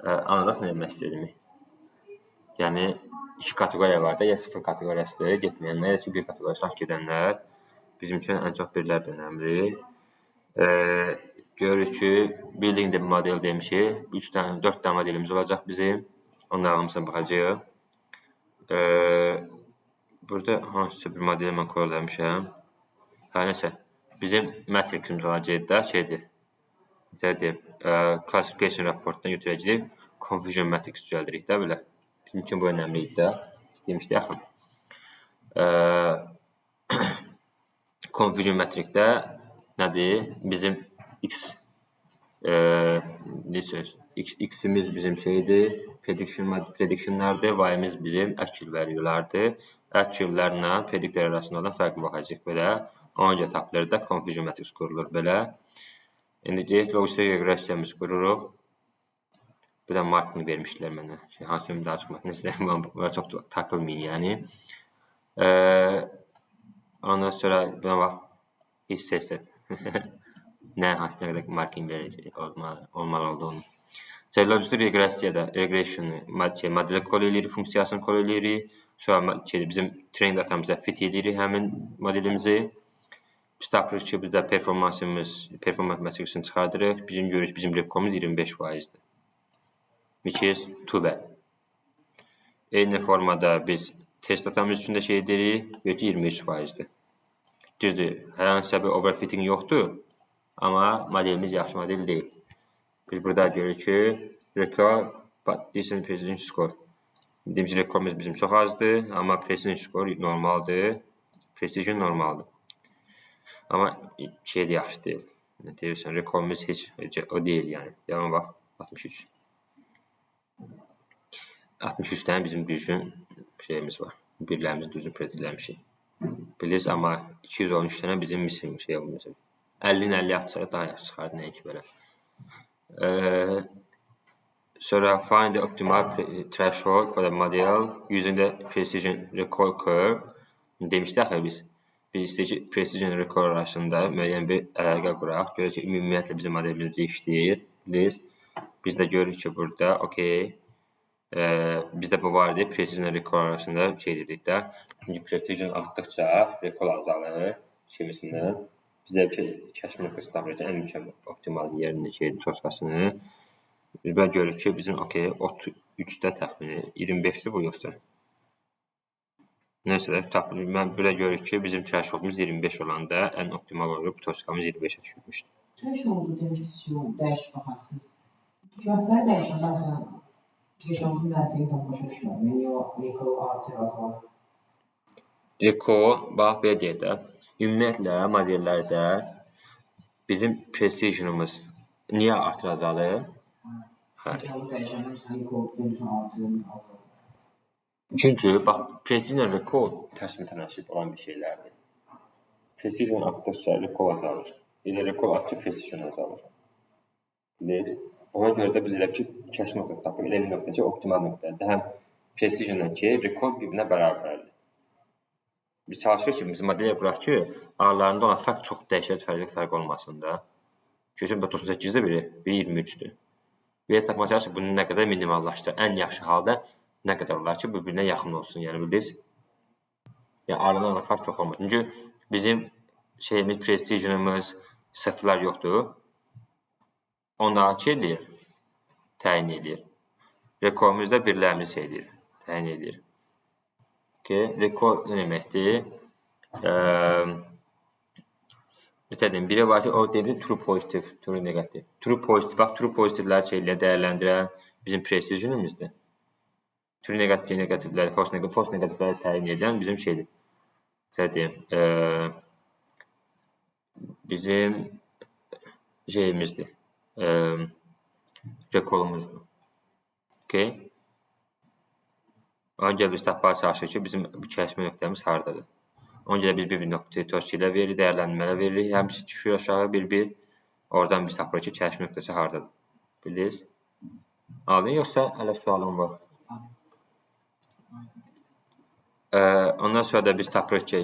Anladıq nə demək istədiyimi? Yəni, 2 kateqoriya var da, ya 0 kateqoriyasıdır, getməyənlər, ya ki, 1 kateqoriyasına gedənlər. Bizim üçün ən çox birlər də önəmli. Görürük ki, building the model demişik. 4 dənə modelimiz olacaq bizim. Onların hamısına baxacaq. Burada hansısa bir modeli mən koyulamışam. Nəsə, bizim matriximiz olacaq da şeydir. Classification raportdan götürəcəyik. Confusion matrix düzəldirik də belə. Bizim üçün bu önəmli idi də. Demişdik yaxın. Confusion matrixdə nədir? Bizim x'imiz bizim şeydir, predictionlardır, y-imiz bizim actual value'lardır. Actual'larla predictor arasında olan fərqi baxacaq belə. Ona görə taplarda confusion matrix qurulur belə. İndi deyək, logistik reqressiyamızı qururuq. Bir də markını vermişlər mənə. Hansını daha çox markını istəyirəm, buna çox takılmayın yəni. Ondan sonra buna bax, hissə hansı nə qədər marking verəcək, olmalı olduğunu. Logistik reqressiyada modeli kol edirik, funksiyasını kol edirik. Sonra bizim train datamıza fit edirik həmin modelimizi. Biz tapırıq ki, bizdə performans matrixini çıxardırıq. Bizim recall'umuz 25%'dir. Which is too bad. Eyni formada biz test datamız üçün də şey edirik, 23%'dir. Düzdür, hər hansısa bir overfitting yoxdur, amma modelimiz yaxşı model deyil. Biz burada görürük ki, recall, but decent precision score. Dediyimiz recall'umuz bizim çox azdır, amma precision score normaldır. Precision normaldır. Amma şey də yaxşı deyil. Nə deyirsən, recall'umuz heç o deyil yəni. Devam bax, 63. 63 tane bizim düzgün şeyimiz var. Birlərimizi düzgün predikləmişik. Bilirsiniz, amma 213 tane bizim missing şey olmuş. 50'nin 50 atsaq daha yaxşı çıxardı nəinki belə. Sonra find the optimal threshold for the model using the precision recall curve. Demişdik axı biz istəyirik ki, precision recall arasında müəyyən bir əlaqə quraq. Görək ki, ümumiyyətlə bizim modelimizdə işləyir. Biz də görürük ki, burada okey. Bizdə bu var idi, precision recall arasında şey dedik də. Çünki precision artdıqca recall azalır kimisindən. Bizə bir kəşf nöqtəsi tapırıq ki, ən mükəmməl optimal yerində şeydir, toçkasını. Biz belə görürük ki, bizim okey 33-də təxmini 25'dir bu yoxsa. Neysə də tapılır. Mən burada görürük ki, bizim thresholdumuz 25 olanda ən optimal olub toçkamız 25'ə düşürmüşdür. Thresholdu demişdiniz ki, dəyişib baxarsınız. Qiymətləri dəyişəndə məsələn thresholdun məntiqi tam başa düşmür. Yəni o recall artır azalır. Recall, bax belə deyək də, ümumiyyətlə modellərdə bizim precisionumuz niyə artır azalır? Thresholdu dəyişəndə məsələn recall demişən artır azalır. Çünki bax, precision recall tərs mütənasib olan bir şeylərdir. Precision artdıqca recall azalır. Elə recall artdıqca precision azalır. Bilirsiniz? Ona görə də biz elə ki, kəşf nöqtəsi tapırıq. Elə bir nöqtə ki, optimal nöqtədir. Həm precisionla ki, recall bir-birinə bərabərdir. Biz çalışırıq ki, biz modeliyə quraq ki, aralarında olan fərq çox dəhşət fərq olmasın da. Görürsən, 98-də biri 23'dür. Belə tapmaq çalışırıq, bunu nə qədər minimallaşdır. Ən yaxşı halda nə qədər olar ki, bir-birinə yaxın olsun, yəni bildiniz. Yəni, aralarında olan fərq çox olmaz. Çünki bizim şeyimiz, precisionumuz, sıfırlar yoxdur. Onları ki edir, təyin edir. Recall'umuzda birlərimizi şey edir, təyin edir. Recall nə deməkdir? Dedim, biri var ki, o dedi true pozitiv, true negativ. True pozitiv, bax, true pozitivləri şeylə dəyərləndirən bizim precisionimizdir. True negativləri, false negativləri təyin edən bizim şeydir. Deyim, bizim şeyimizdir, rekolumuzdur. Okay. Ancaq biz tapmağa çalışırıq ki, bizim bu kəsmə nöqtəmiz haradadır. Ona görə biz bir nöqtəyə toskilə veririk, dəyərləndirmələ veririk. Həmçinin düşür aşağı bir. Oradan biz tapırıq ki, kəsmə nöqtəsi haradadır. Bildiniz? Aldın, yoxsa hələ sualım var? Ondan sonra da biz tapırıq ki,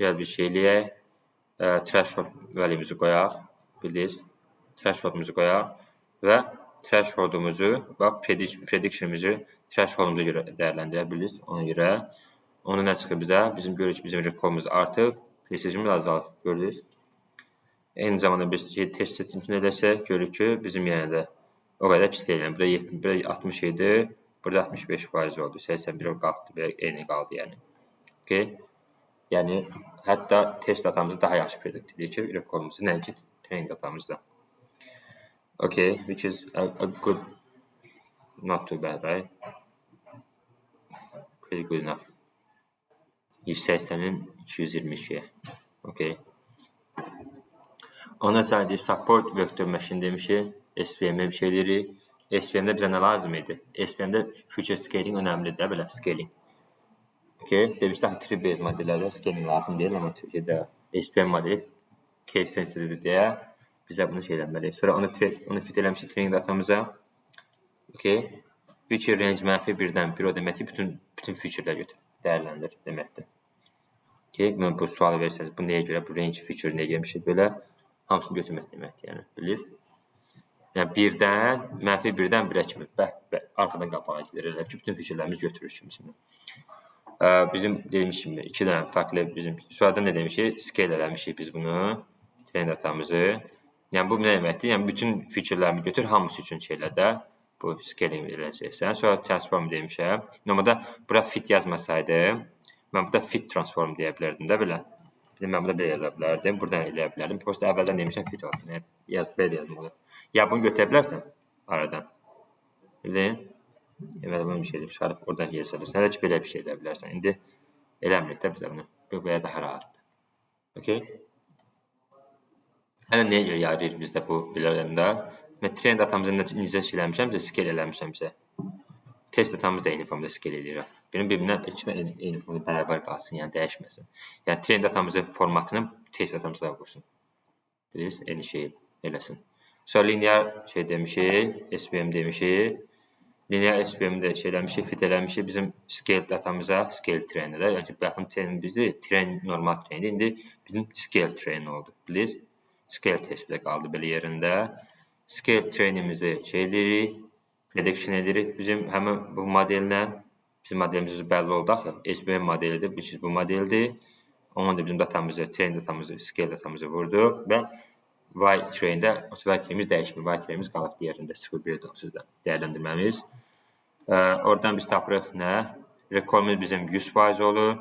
gəl bir şey eləyək. Threshold value'mizi qoyaq. Bildiniz? Threshold'umuzu qoyaq və threshold'umuzu, bax, prediction'imizi threshold'umuza görə dəyərləndirə bilirik. Ona görə onu nə çıxır bizə? Bizim görürük ki, bizim rekolumuz artıb, precision'imiz azalıb. Görürük. Eyni zamanda biz test setini eləsək, görürük ki, bizim yenə də o qədər pis deyilən. Burada 60 idi, burada 65% oldu. 81 qaldı, eyni qaldı yəni. Okay. Yəni, hətta test datamızı daha yaxşı predict edir ki, rekolumuzu, nəinki training datamızda. Okay, which is a good, not too bad, right? Pretty good enough. 180'in 222'ye. Okay. Ona sadece support vector machine demişik. SVM'de bir şeyleri. SVM'de bize ne lazım idi? SVM'de future scaling önemlidir, belə scaling. Okay, demişler tree-based modellerde scaling lazım değil ama Türkiye'de SVM modeli case sensitive diye bize bunu şeylenmeli. Sonra onu fit eləmişik training datamıza. Okay. Feature range mənfi 1-dən 1 o deməkdir, bütün feature'lər götür, dəyərləndir deməkdir. Okay, bu sualı verirseniz, bu nəyə görə, bu range feature nəyə gəlmişik belə, hamısını götürmək deməkdir, yəni, bilirsiniz. Yəni, 1-dən, mənfi 1-dən 1-ə kimi, arxadan qapağa gedir, elə ki, bütün feature'lərimiz götürür kimisini. Bizim dediyimiz kimi, 2 dənə fərqli, bizim sualda nə demişik, scale eləmişik biz bunu, training datamızı. Yəni, bu nə deməkdir, yəni, bütün feature'lərimi götür, hamısı üçün şeylərdə, bu scaling ediləcəksən. Sonra transform demişəm. Normalda bura fit yazmasaydım, mən burada fit transform deyə bilərdim də belə. Mən burada belə yaza bilərdim, buradan eləyə bilərdim. Prosta əvvəldən demişəm fit olsun, belə yazmalı. Ya bunu götürə bilərsən aradan. Bildin? Əvvəl bunu bir şey edib çıxarıb oradan yazabilirsən. Hələ ki, belə bir şey edə bilərsən. İndi eləmirik də bizə bunu. Belə daha rahatdır. Okay? Hələ nəyə görə yarayır bizdə bu bilərəndə? Mən training datamızı necə eləmişəmsə, scale eləmişəmsə, test datamızı da eyni formada scale eləyirəm. Bir-birinə eyni formada bərabər qalsın, yəni dəyişməsin. Yəni training datamızın formatını test datamızda qursun. Bilirsiniz, eyni şeyi eləsin. Sonra linear şey demişik, SVM demişik. Linear SVM-i də şey eləmişik, fit eləmişik bizim scale datamıza, scale train'də də. Yəni baxım train bizdə train normal train'dir. İndi bizim scale train oldu. Bilirsiniz? Scale test də qaldı belə yerində. Scale train'imizi şey edirik, prediction edirik. Bizim həmin bu modellə, bizim modelimiz bəlli oldu axı. SVM modelidir, bu modeldir. Onun da bizim datamızı, train datamızı, scale datamızı vurduq və Y train'də y train'imiz dəyişmir. Y train'imiz qalıb yerində 0,1 onsuz da dəyərləndirməmiz. Oradan biz tapırıq nə? Rekolumuz bizim 100% olur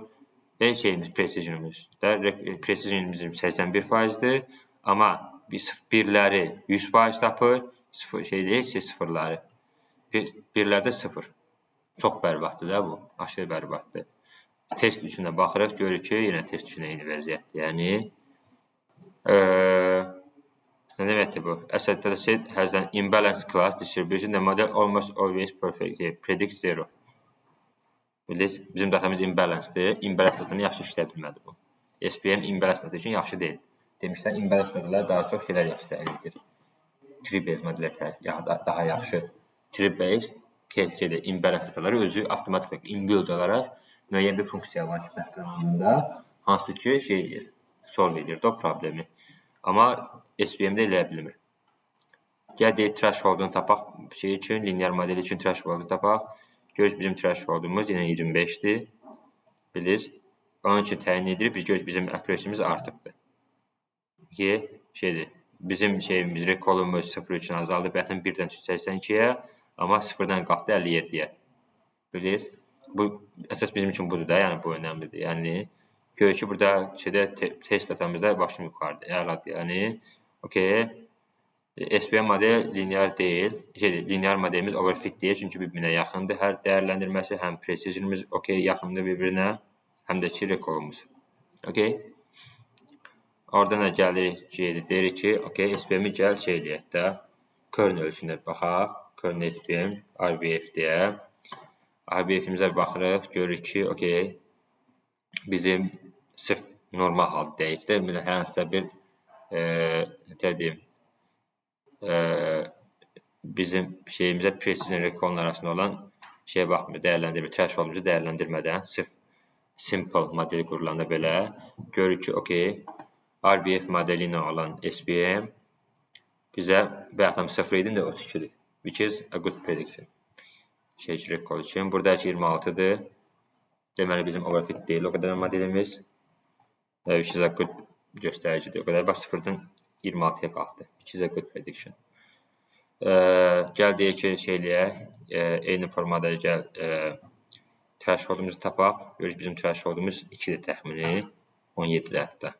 və şeyimiz, precisionimiz də, precisionimiz bizim 81%'dir. Amma biz birləri 100% tapır, sıfırları. Birlərdə 0. Çox bərbaddır da bu, aşırı bərbaddır. Test üçün də baxırıq, görürük ki, yenə test üçün eyni vəziyyətdir. Yəni, nə deməkdir bu? As a data set has an imbalanced class distribution, the model almost always perfectly predicts zero. Bilirsiniz, bizim datamız imbalanceddir. Imbalanced datanı yaxşı işləyə bilmədi bu. SVM imbalanced data üçün yaxşı deyil. Demişlər, imbalanced datalar daha çox şeylər yaxşı təyin edir. Tree-based modellər daha yaxşı. Tree-based кейsdə imbalanced dataları özü avtomatik inbuild olaraq müəyyən bir funksiya var ki, backgroundında, hansı ki, şey edir, solve edir o problemi. Amma SVM-də eləyə bilmir. Gəl deyək, threshold'unu tapaq şey üçün, linear modeli üçün threshold'unu tapaq. Görürüz, bizim threshold'umuz yenə 25'dir. Bilirsiniz, onun üçün təyin edirik. Biz görürüz, bizim accuracy'miz artıbdır. Şeydir, bizim şeyimiz, rekolumuz 0 üçün azaldı, bətən 1-dən 82'yə, amma 0-dan qalxdı 57'yə. Bilirsiniz, bu əsas bizim üçün budur da, yəni bu önəmlidir. Yəni, Görür ki, burada test datamızda başım yuxarıdır. Əladır. Yəni, okey. SVM model linear deyil. Linear modelimiz overfit deyil, çünki bir-birinə yaxındır. Hər dəyərləndirməsi, həm precisionimiz okey, yaxındır bir-birinə, həm də ki, recall'umuz. Okey. Oradan da gəlirik ki, deyirik ki, okey, SVM-i gəl eləyək də. Kern ölçünə baxaq. Kern SVM, RBF deyə. RBF-imizə baxırıq, görürük ki, okey, bizim sırf normal hal deyək də, hər hansısa bir bizim şeyimizə precision recall arasında olan şeyə baxmır, dəyərləndirmir, thresholdumuzu dəyərləndirmədən, sırf simple modeli qurulanda belə görürük ki, okey, RBF modeli ilə olan SVM bizə bayaqdan 0 idi, 32-dir, which is a good prediction. Recall üçün. Buradakı 26-dır. Deməli, bizim overfit deyil o qədər modelimiz. Which is a good göstəricidir. O qədər bax 0-dan 26-ya qalxdı. Which is a good prediction. Gəl deyək ki, eyni formada gəl thresholdumuzu tapaq. Görürük, bizim thresholdumuz 2-dir təxmini. 17-dir hətta.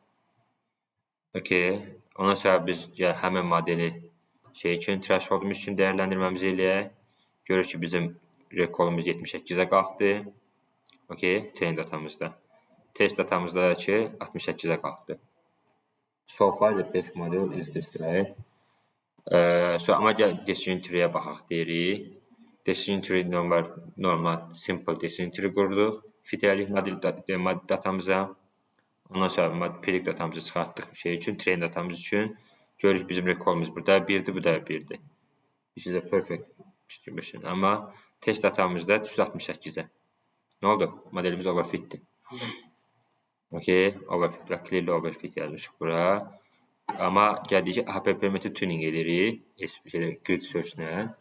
Okey. Ondan sonra biz həmin modeli üçün, thresholdumuz üçün dəyərləndirməmizi eləyək. Görürük ki, bizim recall'umuz 78-ə qalxdı. Okey, train datamızda. Test datamızda da ki, 68-ə qalxdı. So far, the best model is this, right? Amma gəl decision tree-yə baxaq deyirik. Decision tree normal, simple decision tree qurduq. Fit elədik model datamıza. Ondan sonra predict datamızı çıxartdıq üçün, train datamız üçün. Görürük bizim recall'umuz burada 1-dir, bu da 1-dir. This is a perfect distribution. Amma test datamızda 368-ə. Nə oldu? Modelimiz overfitdir. Okey, overfit və clearly overfit yazmışıq bura. Amma gəldik ki, APP method tuning edirik. Grid search-lə.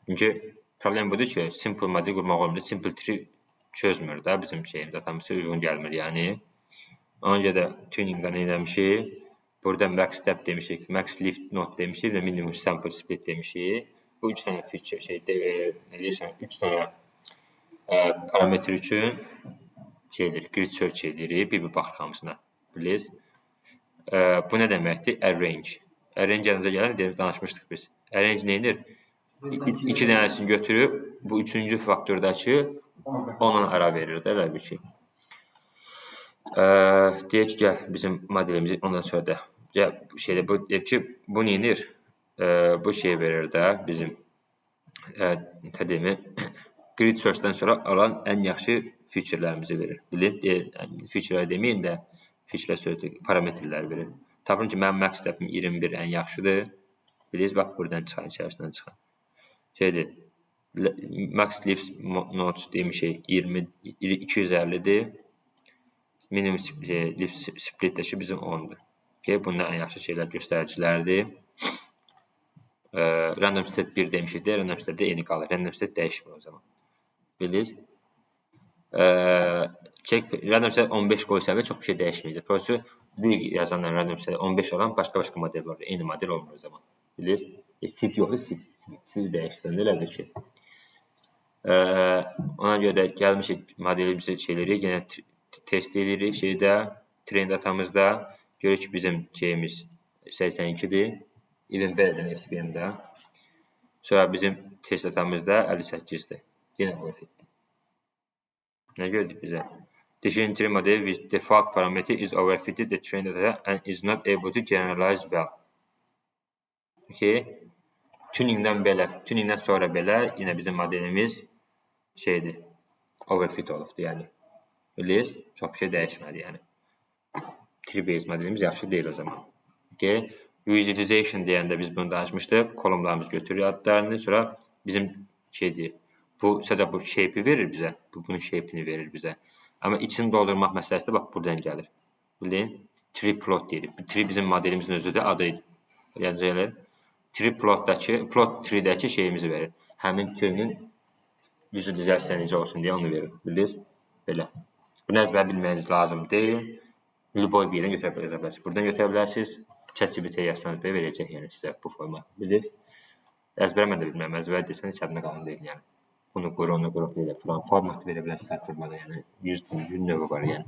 Çünki problem budur ki, simple model qurmaq olmur. Simple tree çözmür da bizim datamıza uyğun gəlmir. Yəni, ona görə tuningdən eləmişik. Burada max step demişik, max lift node demişik və minimum sample split demişik. Bu 3 dənə feature nə deyirsən, 3 dənə parametr üçün grid search edirik, bir baxırıq hamısına. Bilirsiniz? Bu nə deməkdir? Arrange. Arrange yanınıza gələn danışmışdıq biz. Arrange neyindir? 2 dənəsini götürüb, bu 3-cü faktordakı onunla ara verir də, elə bir şey. Deyək ki, gəl bizim modelimizi ondan sonra da bu neyindir? Bu şey verir də bizim grid search-dən sonra alan ən yaxşı feature-lərimizi verir. Feature-lər deməyim də, feature-lər sözlük parametrlər verir. Tapın ki, mənim max stepim 21 ən yaxşıdır. Bilirsiniz, bax, buradan çıxan, içərisindən çıxan. Max lift nodes demişik 250-dir. Minimum lift split-dəki bizim 10-dur. Bunlar ən yaxşı şeylər göstəricilərdir. Random state 1 demişik də, random state eyni qalır. Random state dəyişmir o zaman. Bilirsiniz? Random state 15 qoysa və çox bir şey dəyişməyəcək. Prosu 1 yazanla random state 15 olan başqa model var. Eyni model olmur o zaman. Bilirsiniz? Seed yoxdur, seed dəyişdirəndə elədir ki. Ona görə də gəlmişik modelimizi yenə test edirik train datamızda. Görürük ki, bizim şeyimiz 82-dir. Even better SVM-də. Sonra bizim test datamızda 58-dir. Yenə overfitdir. Nə gördük bizə? Decision tree model with default parameter is overfitted the train data and is not able to generalize well. Okay. Tuningdən sonra belə yenə bizim modelimiz overfit olubdur, yəni. Bilirsiniz? Çox bir şey dəyişmədi, yəni. Tree-based modelimiz yaxşı deyil o zaman. Okay. Visualization deyəndə biz bunu danışmışdıq. Kolumlarımızı götürür adlarını, sonra bizim bu sadəcə bu shape-i verir bizə. Bunun shape-ini verir bizə. Amma içini doldurmaq məsələsi də bax buradan gəlir. Bildin? Tree plot deyirik. Tree bizim modelimizin özüdür, adıydı. Yəni, plot tree-dəki şeyimizi verir. Həmin tree-nin visualizasiya necə olsun deyə onu verir. Bildiniz? Belə. Bunu əzbər bilməyiniz lazım deyil. Lüboy bir yerdən götürə bilərsiniz. Buradan götürə bilərsiniz. ChatGPT-yə yazsanız belə verəcək yəni sizə bu format. Bildiniz? Əzbər mən də bilməm. Əzbər desəniz kağıdına qalın deyil yəni. Bunu qur, onu qur, belə filan format verə bilərsiniz hər formada yəni. 100 növü var yəni.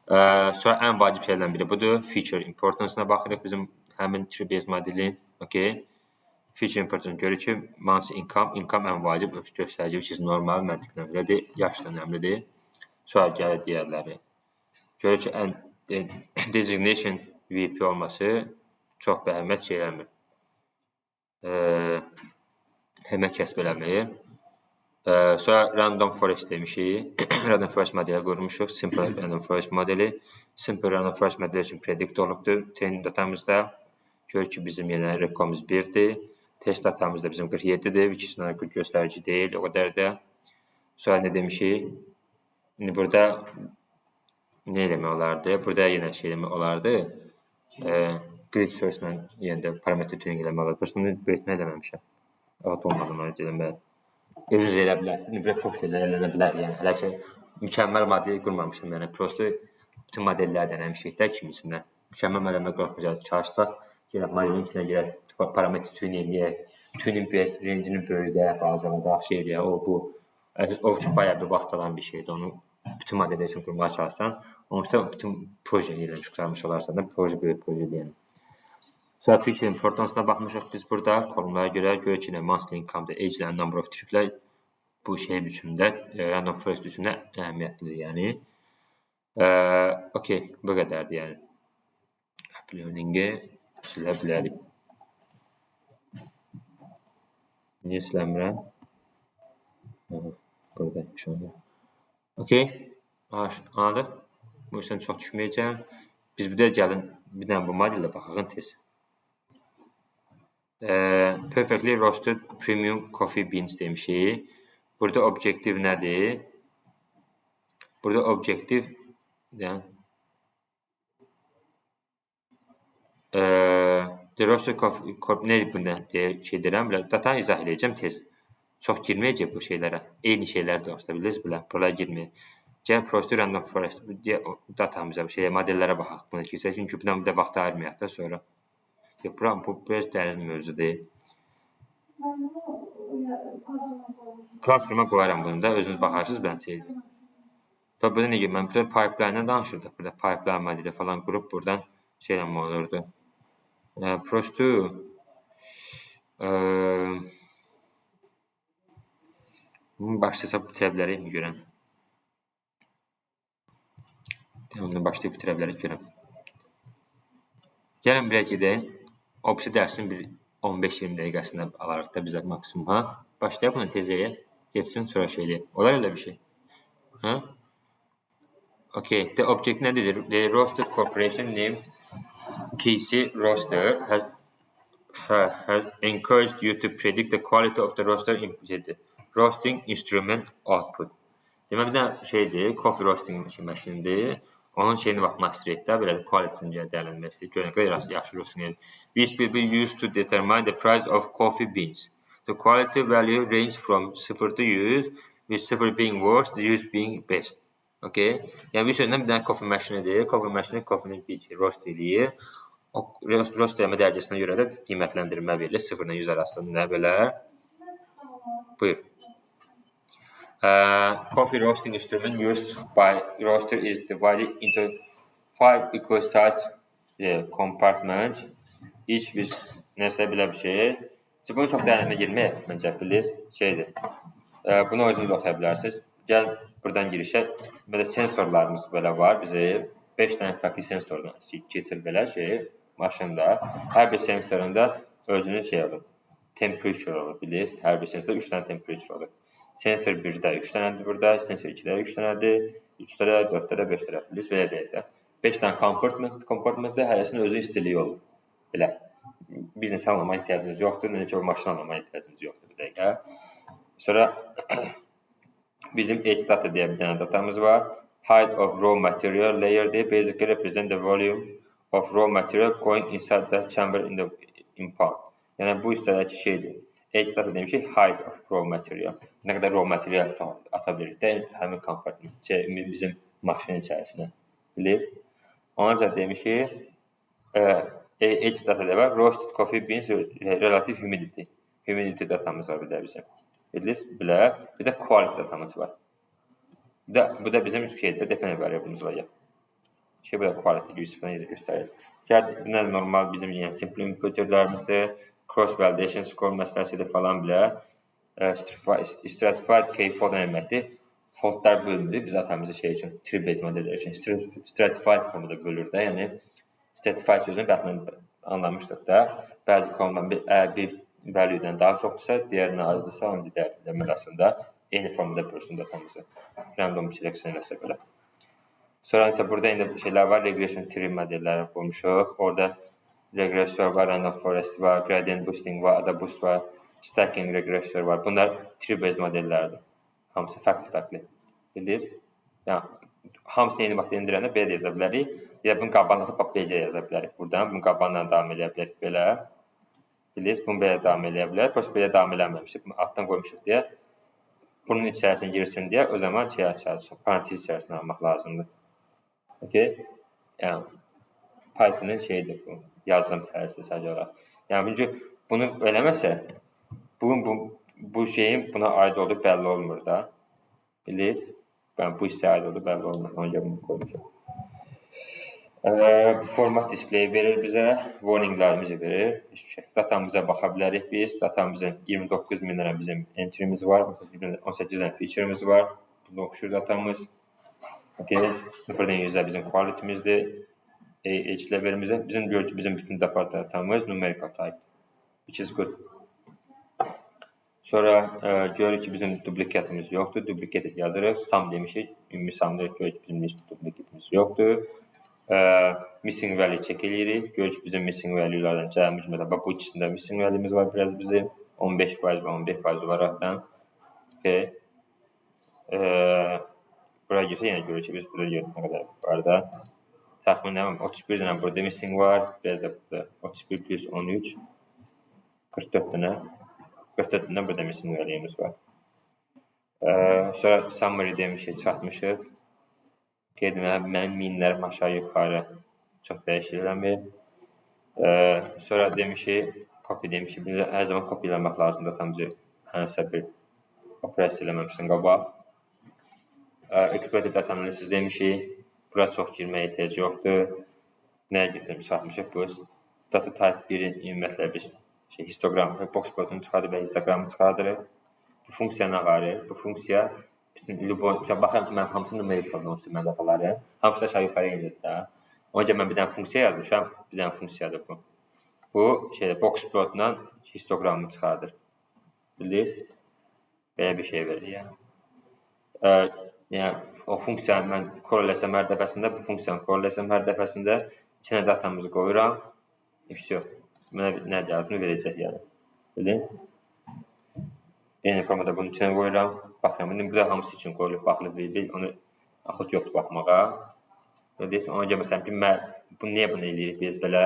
Sonra ən vacib şeylərdən biri budur. Feature importance-na baxırıq bizim həmin tree-based modelin. Okay. Feature importance görürük ki, monthly income ən vacib göstərici ki, normal məntiqlə belədir, yaşlı önəmlidir. Sonra gəlir digərləri. Görürük ki, ən designation VP olması çox bir əhəmiyyət şey eləmir. Həmək kəsb eləmir. Sonra random forest demişik. Random forest modeli qurmuşuq. Simple random forest modeli. Simple random forest modeli üçün predict olubdur training datamızda. Görürük ki, bizim yenə rekomuz 1-dir. Test datamızda bizim 47-dir. İkisindən göstərici deyil, o qədər də. Sonra nə demişik? İndi burada nə eləmək olardı? Burada yenə şey eləmək olardı. Grid source-la yenə də parametre tuning eləmək olardı. Prosto bunu böyütmə eləməmişəm. Olmadan onu eləmək. Özünüz elə bilərsiniz. Burada çox şeylər elənə bilər. Yəni, hələ ki, mükəmməl model qurmamışım. Yəni, prosto bütün modellər dənəmişik də kimisindən. Mükəmməl modelə qorxmayacaq. Çalışsaq, modelin içinə girək, parametr tuning eləyək, tuning best, range-ini böyüdək, balacaladaq, şey eləyək. O bayağı bir vaxt alan bir şeydir. Onu bütün modelə üçün qurmağa çalışsan, onu bütün projeni eləmiş, qurtarmış olarsan da, proje böyük proje deyəm. Sonra feature importance-na baxmışıq biz burada. Kolumlara görə görək ki, monthly income-da age and number of triplər bu şey biçimdə, random forest biçimdə əhəmiyyətlidir, yəni. Okay, bu qədərdir, yəni. App learning-i silə bilərik. Niyə siləmirəm? Buradaymış onu. Okay, anladıq. Bu yüzden çox düşməyəcəm. Biz bir də gəlin, bir dənə bu modelə baxaqın tez. Perfectly roasted premium coffee beans demişik. Burada objektiv nədir? Burada objektiv the roasted coffee nədir bunda deyə şey deyirəm. Datanı izah edəcəm tez. Çox girməyəcək bu şeylərə. Eyni şeylər də olsa bilirsiniz belə. Buraya girməyək. Gəl prosto random forest datamıza, modellərə baxaq. Bunu keçək. Çünki bundan bir də vaxt ayırmayaq da sonra. Bu biraz dərin mövzudur. Classroom-a qoyaram bunu da. Özünüz baxarsınız bəlkə. Tabii burada nə ki, mən burada pipeline-dan danışırdıq. Burada pipeline modeli falan qurub buradan şey eləmə olurdu. Prosto başlasaq bitirə bilərik mi görəm? Onu başlayıb bitirə bilərik görəm. Gəlin birə gedək. Opsi dərsin bir 15-20 dəqiqəsində alarıq da bizə maksimuma. Başlayaq bunu tezəyə. Geçsin sonra şeylə. Olar elə bir şey. Okay. The object nədir? The roster corporation named Casey Roster has encouraged you to predict the quality of the roster roasting instrument output. Demək bir də şeydir, coffee roasting məşinidir. Onun şeyini baxmaq istəyirik də, belə quality-ni dəyərləndirmək istəyirik. Görünə qədər yaxşı roasting edir. Which will be used to determine the price of coffee beans. The quality value range from 0 to 100, with 0 being worst, 100 being best. Okay? Yəni bir sözlə bir dənə coffee məşinidir. Coffee məşini coffee-ni roast edir. Roast eləmə dərəcəsinə görə də qiymətləndirmə verilir. 0 ilə 100 arasında belə. Buyur. Coffee roasting instrument used by roaster is divided into 5 equal size compartments, each with nəsə belə bir şey. Bunu çox dərinə girmək məncə bilirsiniz şeydir. Bunu özünüz oxuya bilərsiniz. Gəl buradan girişək. Belə sensorlarımız belə var. Bizə 5 dənə fərqli sensordan keçir belə şey maşında. Hər bir sensorunda özünün şey olur. Temperature olur bilirsiniz. Hər bir sensorda 3 dənə temperature olur. Sensor 1-də 3 dənədir burada, sensor 2-də 3 dənədir, 3-də, 4-də, 5-də. Bilirsiniz, belə deyək də. 5 dənə kompartmentdə hərəsinin özü istiliyi olur. Belə. Biznes almama ehtiyacınız yoxdur, necə o maşın almama ehtiyacınız yoxdur bir dəqiqə. Sonra bizim edge data deyə bir dənə datamız var. Height of raw material layer basically represent the volume of raw material going inside the chamber in pound. Yəni bu istədəki şeydir. Edge data demişik, height of raw material. Nə qədər raw material ata bilirik də həmin kompartment, bizim maşının içərisinə. Bilirsiniz? Ona görə demişik, edge data da var. Roasted coffee beans relative humidity. Humidity datamız var bir də bizim. Bilirsiniz? Bir də quality datamız var. Bu da bizim şeydə dependent variable'ımız var. Belə quality yüksəkliyi necə göstərir. Nə normal bizim yəni simple inputerlərimizdir. Cross validation score məsələsidir falan bilə. Stratified K-fold deməkdir. Foldlar bölünür. Biz atamızı şey üçün, tree based modellər üçün stratified formada bölür də. Yəni stratified sözünü bəxtlə anlamışdıq da. Bəzi kolonlar bir value-dən daha çoxdursa, digərinə azdırsa, onun demək aslında eyni formada bölsün datamızı. Random selection eləsə belə. Sonra isə burada indi şeylər var, regression tree modelləri bulmuşuq. Orada regressor var, random forest var, gradient boosting var, AdaBoost var, stacking regressor var. Bunlar tree based modellərdir. Hamısı fərqli. Bildiniz? Yəni hamısını eyni vaxtda indirəndə belə yaza bilərik. Ya bunun qabağına atıb belə yaza bilərik. Buradan bunun qabağından davam edə bilərik belə. Bildiniz? Bunu belə davam edə bilərik. Prosta belə davam eləməmişik. Bunu altdan qoymuşuq deyə bunun içərisinə girsin deyə o zaman şey açarıq. Parantez içərisinə almaq lazımdır. Okay? Yəni Python'ın şeyidir bu. Yazılım tərzidir sadəcə olaraq. Yəni bunu eləməsə bu şeyin buna aid olduğu bəlli olmur da. Bildiniz? Yəni bu hissə aid olduğu bəlli olmur. Ona görə bunu qoymuşam. Format display verir bizə, warninglərimizi verir. Datamıza baxa bilərik biz. Datamızın 29.000 dənə bizim entry'miz var, 18 dənə feature'miz var. Bunu oxuşur datamız. Okay. 0-dan 100'ə bizim quality'mizdir. Age level'imizə bizim bütün datamız numerical type. Which is good. Sonra görürük ki bizim duplikatımız yoxdur. Duplicated yazırıq. Sum demişik. Ümumi sumda görürük ki bizim duplikatımız yoxdur. Missing value check eləyirik. Görürük ki bizim missing value'lardan cəmi cümlədə. Bax bu ikisində missing value'miz var biraz bizim. 15% və 11% olaraqdan. Okay. Buraya girsə yenə görürük ki biz burada görürük nə qədər var da. Təxminən 31 dənə burada missing var. Biraz da burada 31 plus 13. 44 dənə. 44 dənə burada missing value'miz var. Sonra summary demişik, çatmışıq. Mənim minlərim aşağı yuxarı çox dəyişir eləmir. Sonra demişik, copy demişik. Biz hər zaman copy eləmək lazımdır datamızı hansısa bir operasiya eləməmişdən qabaq. Exploited data analysis demişik. Bura çox girməyə ehtiyac yoxdur. Nəyə gətirmiş satmışıq? Bu data type 1-in ümumiyyətlə biz histogram, boxplotunu çıxardırıq və histogramı çıxardırıq. Bu funksiya nə qarır? Bu funksiya bütün baxıram ki, mən hamısını numerical olsun mən dataları. Hamısı aşağı yuxarı indir də. Onca mən bir dənə funksiya yazmışam. Bir dənə funksiyadır bu. Bu boxplotla histogramı çıxardır. Bildiniz? Belə bir şey verir yəni. Yəni o funksiyanı mən call eləsəm hər dəfəsində, bu funksiyanı call eləsəm hər dəfəsində içinə datamızı qoyuram. Yox. Mənə nə yazını verəcək yəni. Bildin? Eyni formada bunun içinə qoyuram. Baxıram, indi burada hamısı üçün qoyulub, baxılıb bir-bir. Onu axıt yoxdur baxmağa. Deyirsən, ona görə məsələn ki, bunu niyə bunu eləyirik biz belə?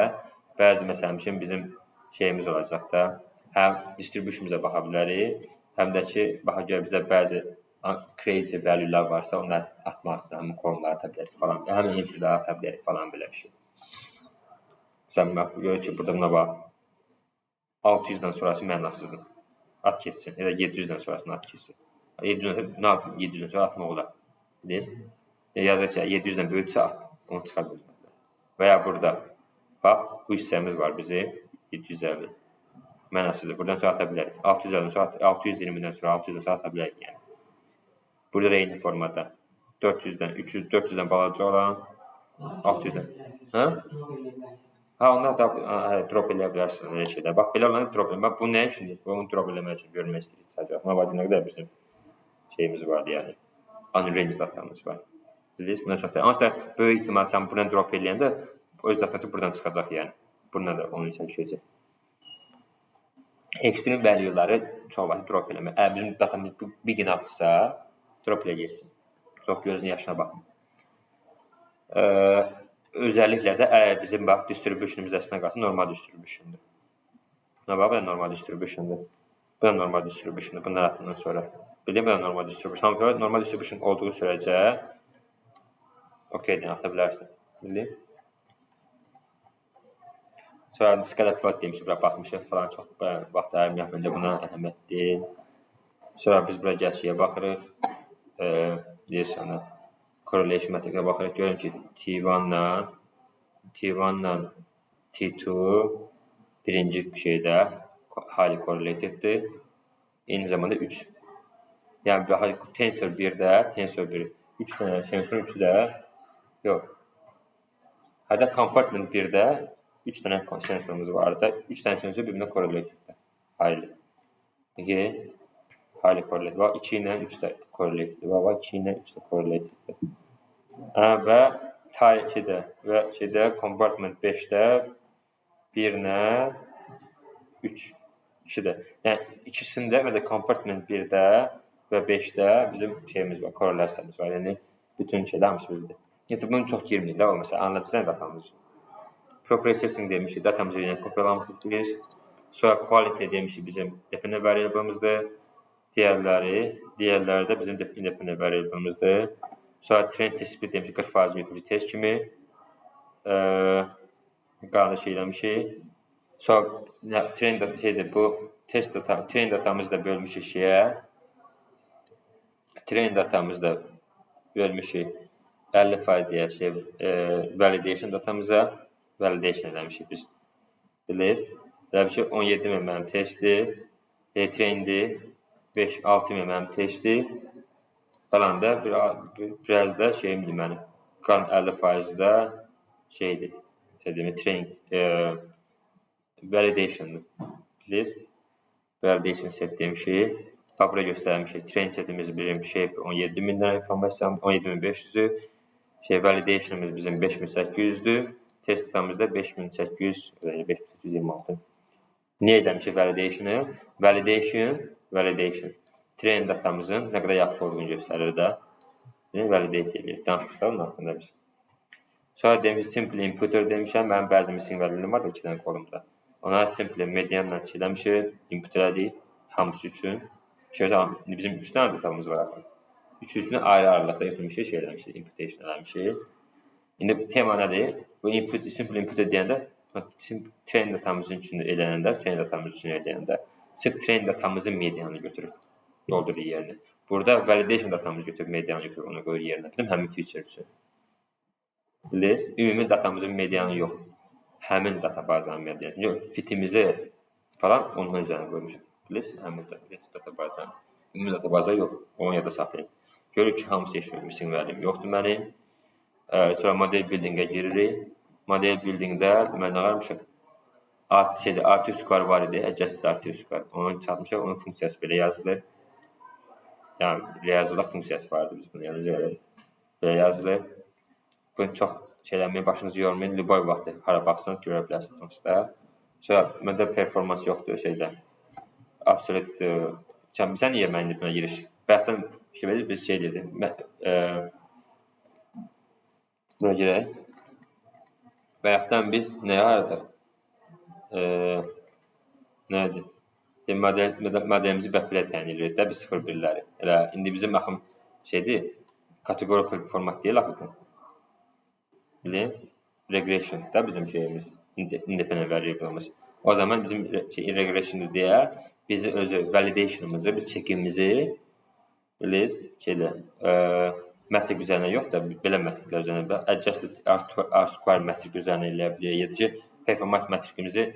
Bəzi məsələn ki, bizim şeyimiz olacaq da, həm distribution'ımıza baxa bilərik, həm də ki, baxa görə bizə bəzi crazy value-lar varsa, onları atmaq, həmin kolonları ata bilərik falan, həmin entry'ləri ata bilərik falan belə bir şey. Məsələn, görür ki, burada buna bax, 600-dən sonrası mənasızdır. At keçsin, ya da 700-dən sonrasını at keçsin. 700-dən sonra atmaq olar. Bilirsiniz? Yazır ki, 700-dən böyüksə at, onu çıxar bilməklə. Və ya burada, bax, bu hissəmiz var bizim, 750. Mənasızdır, buradan sonra ata bilərik. 620-dən sonra 600-dən sonra ata bilərik yəni. Burada da eyni formada. 400-dən balaca olan 600-dən. Hə? Ha, onlar da drop eləyə bilərsən elə şeylər. Bax, belə olanı drop eləmək. Bu nə üçündür? Bunu drop eləmək üçün görmək istəyirik. Sadəcə. Buna baxın, nə qədər bizim şeyimiz var, yəni. Unranged datamız var. Bilirsiniz? Buna çox da. Amma böyük ihtimal sən buradan drop eləyəndə öz datatı buradan çıxacaq, yəni. Buradan da onun üçün düşəcək. Extreme value-ları çox vaxt drop eləmək. Bizim datamız big enough-dırsa, drop eləyəcəksin. Çox gözünün yaşına baxın. Özəlliklə də bizim bax distribution'ımız əslində qalsın normal distribution'dur. Buna bax, bu normal distribution'dur. Bu da normal distribution'dur. Bunlar atından sonra. Bildim, bu da normal distribution. Amma normal distribution olduğu sürəcə okeydən ata bilərsin. Bildim? Sonra discard plot demişik, bura baxmışıq falan çox vaxt ayırmayaq. Məncə buna əhəmiyyətdir. Sonra biz bura gəlişiyə baxırıq. Deyirsən, correlation metrikə baxaraq görürəm ki, T1-la T2 birinci şeydə highly correlateddir. Eyni zamanda 3. Yəni tensor 1-də, tensor 1, 3 dənə sensorun 3-ü də yox. Hətta compartment 1-də 3 dənə sensorumuz vardı. 3 dənə sensor bir-birinə correlateddir. Highly. Highly correlated. Bax 2 ilə 3 də correlateddir. Bax 2 ilə 3 də correlateddir. Və şeydə compartment 5-də 1 ilə 3 2-də. Yəni ikisində məsələn compartment 1-də və 5-də bizim şeyimiz var, korrelasiyamız var. Yəni bütün şeylər hamısı birdir. Necə bunu çox girməyək də, o məsələn anlatacağım datamız üçün. Pre-processing demişik, datamızı yenə kopyalamışıq biz. Sonra quality demişik bizim dependent variable'ımızdır. Digərləri də bizim independent variable'ımızdır. Sonra trend tespit demişik 40% yuxucu test kimi. Qalanı şey eləmişik. Sonra trend bu test data, trend datamızı da bölmüşük şeyə. Trend datamızı da bölmüşük 50% deyək şey validation datamıza. Validation eləmişik biz. Bilirsiniz? Demişik 17 mm testi, trendi 6 mm testi. Qalan da biraz da şeyimdir mənim. Qalan 50% da şeydir. Train validation'dır. Bilirsiniz? Validation set demişik. Bura göstərmişik. Train setimiz bizim şey 17.000 dənə informasiya, 17.500'dür. Validation'ımız bizim 5.800'dür. Test datamız da 5.826. Niyə edəmişik validation'ı? Validation. Train datamızın nə qədər yaxşı olduğunu göstərir də. Validate edir. Danışmışlar onun haqqında biz. Sonra demişik simple inputer demişəm. Mənim bəzi missing value var da 2 dənə kolumda. Ona simple medianla eləmişik. Input elədik hamısı üçün. Bizim 3 dənə datamız var axı. Üçünü ayrı-ayrılıqda götürmüşük, şey eləmişik, imputation eləmişik. İndi tema nədir? Bu simple input deyəndə train datamızın üçün eləyəndə, sırf train datamızın medianını götürüb doldurur yerinə. Burada validation datamızı götürüb medianını götürüb onu qoyur yerinə. Bizim həmin feature üçün. Bilirsiniz? Ümumi datamızın medianı yox. Həmin databazanın medianı. Yox, fitimizi falan onun üzərinə qoymuşuq. Bilirsiniz? Həmin databazanın. Ümumi databaza yox. Onu yada saxlayın. Görür ki, hamısı missing value yoxdur mənim. Sonra model building'ə giririk. Model building'də deməli nə varmışıq? RT-square var idi, adjusted RT-square. Onu çatmışıq, onun funksiyası belə yazılır. Yəni, riyaziyyat funksiyası vardı biz bunu yazacağıq. Belə yazılır. Bunu çox şeyləməyə başınızı yormayın. Lüboy vaxtı hara baxsınız, görə bilərsiniz da. Sonra model performans yoxdur şeydə. Absolute. Sən niyə mənə buna giriş? Bayaqdan biz şey dedik. Buna girək. Bayaqdan biz nəyə aradıq? Nədir? Modelimizi belə təyin edirik də, biz 0-1'ləri. Elə indi bizim axım şeydir, categorical format deyil axı bu. Bilin? Regression da bizim şeyimiz, independent variable'ımız. O zaman bizim regression'dır deyə bizi özü validation'ımızı, biz çekimizi bilirsiniz, metrik üzərinə yox da, belə metriklər üzərinə, adjusted R-square metrik üzərinə eləyə bilirik. Ya da ki, performans metrikimizi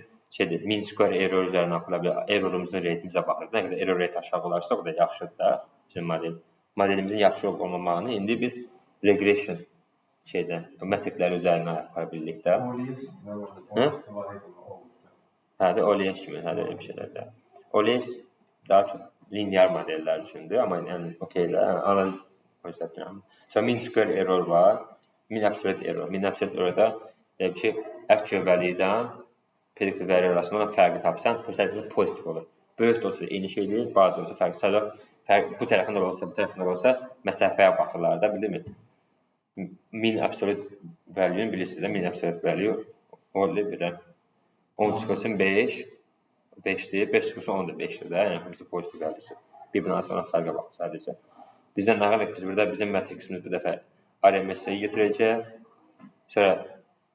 mean square error üzərinə apıla bilir. Errorumuzun reytimizə baxırıq. Nə qədər error rate aşağı olarsa, o da yaxşıdır da bizim model. Modelimizin yaxşı olmamağını indi biz regression metriklər üzərinə apara bildik də. Hədə OLS kimi, hədə elə bir şeylər də. OLS daha çox linear modellər üçündür, amma yəni okeylər, analiz konseptlərəm. Sonra mean square error var, mean absolute error. Mean absolute errorda bir şey, actual value-dən predicted value arasında fərqi tapsan, pozitiv olur. Böyük də olsa eyni şey deyil, balaca olsa fərqi. Sadəcə bu tərəfində olsa, bu tərəfində olsa məsafəyə baxırlar da, bilirmi? Mean absolute value-ni bilirsiniz də, mean absolute value orada belə 10 çıxılsın 5, 5'dir, 5 çıxılsın 10 da 5'dir də, yəni hamısı pozitiv value-si. Bir-birinin arasında fərqə baxır sadəcə. Bizdən nə qədər biz burada bizim matriksimiz bu dəfə RMS-i götürəcək. Sonra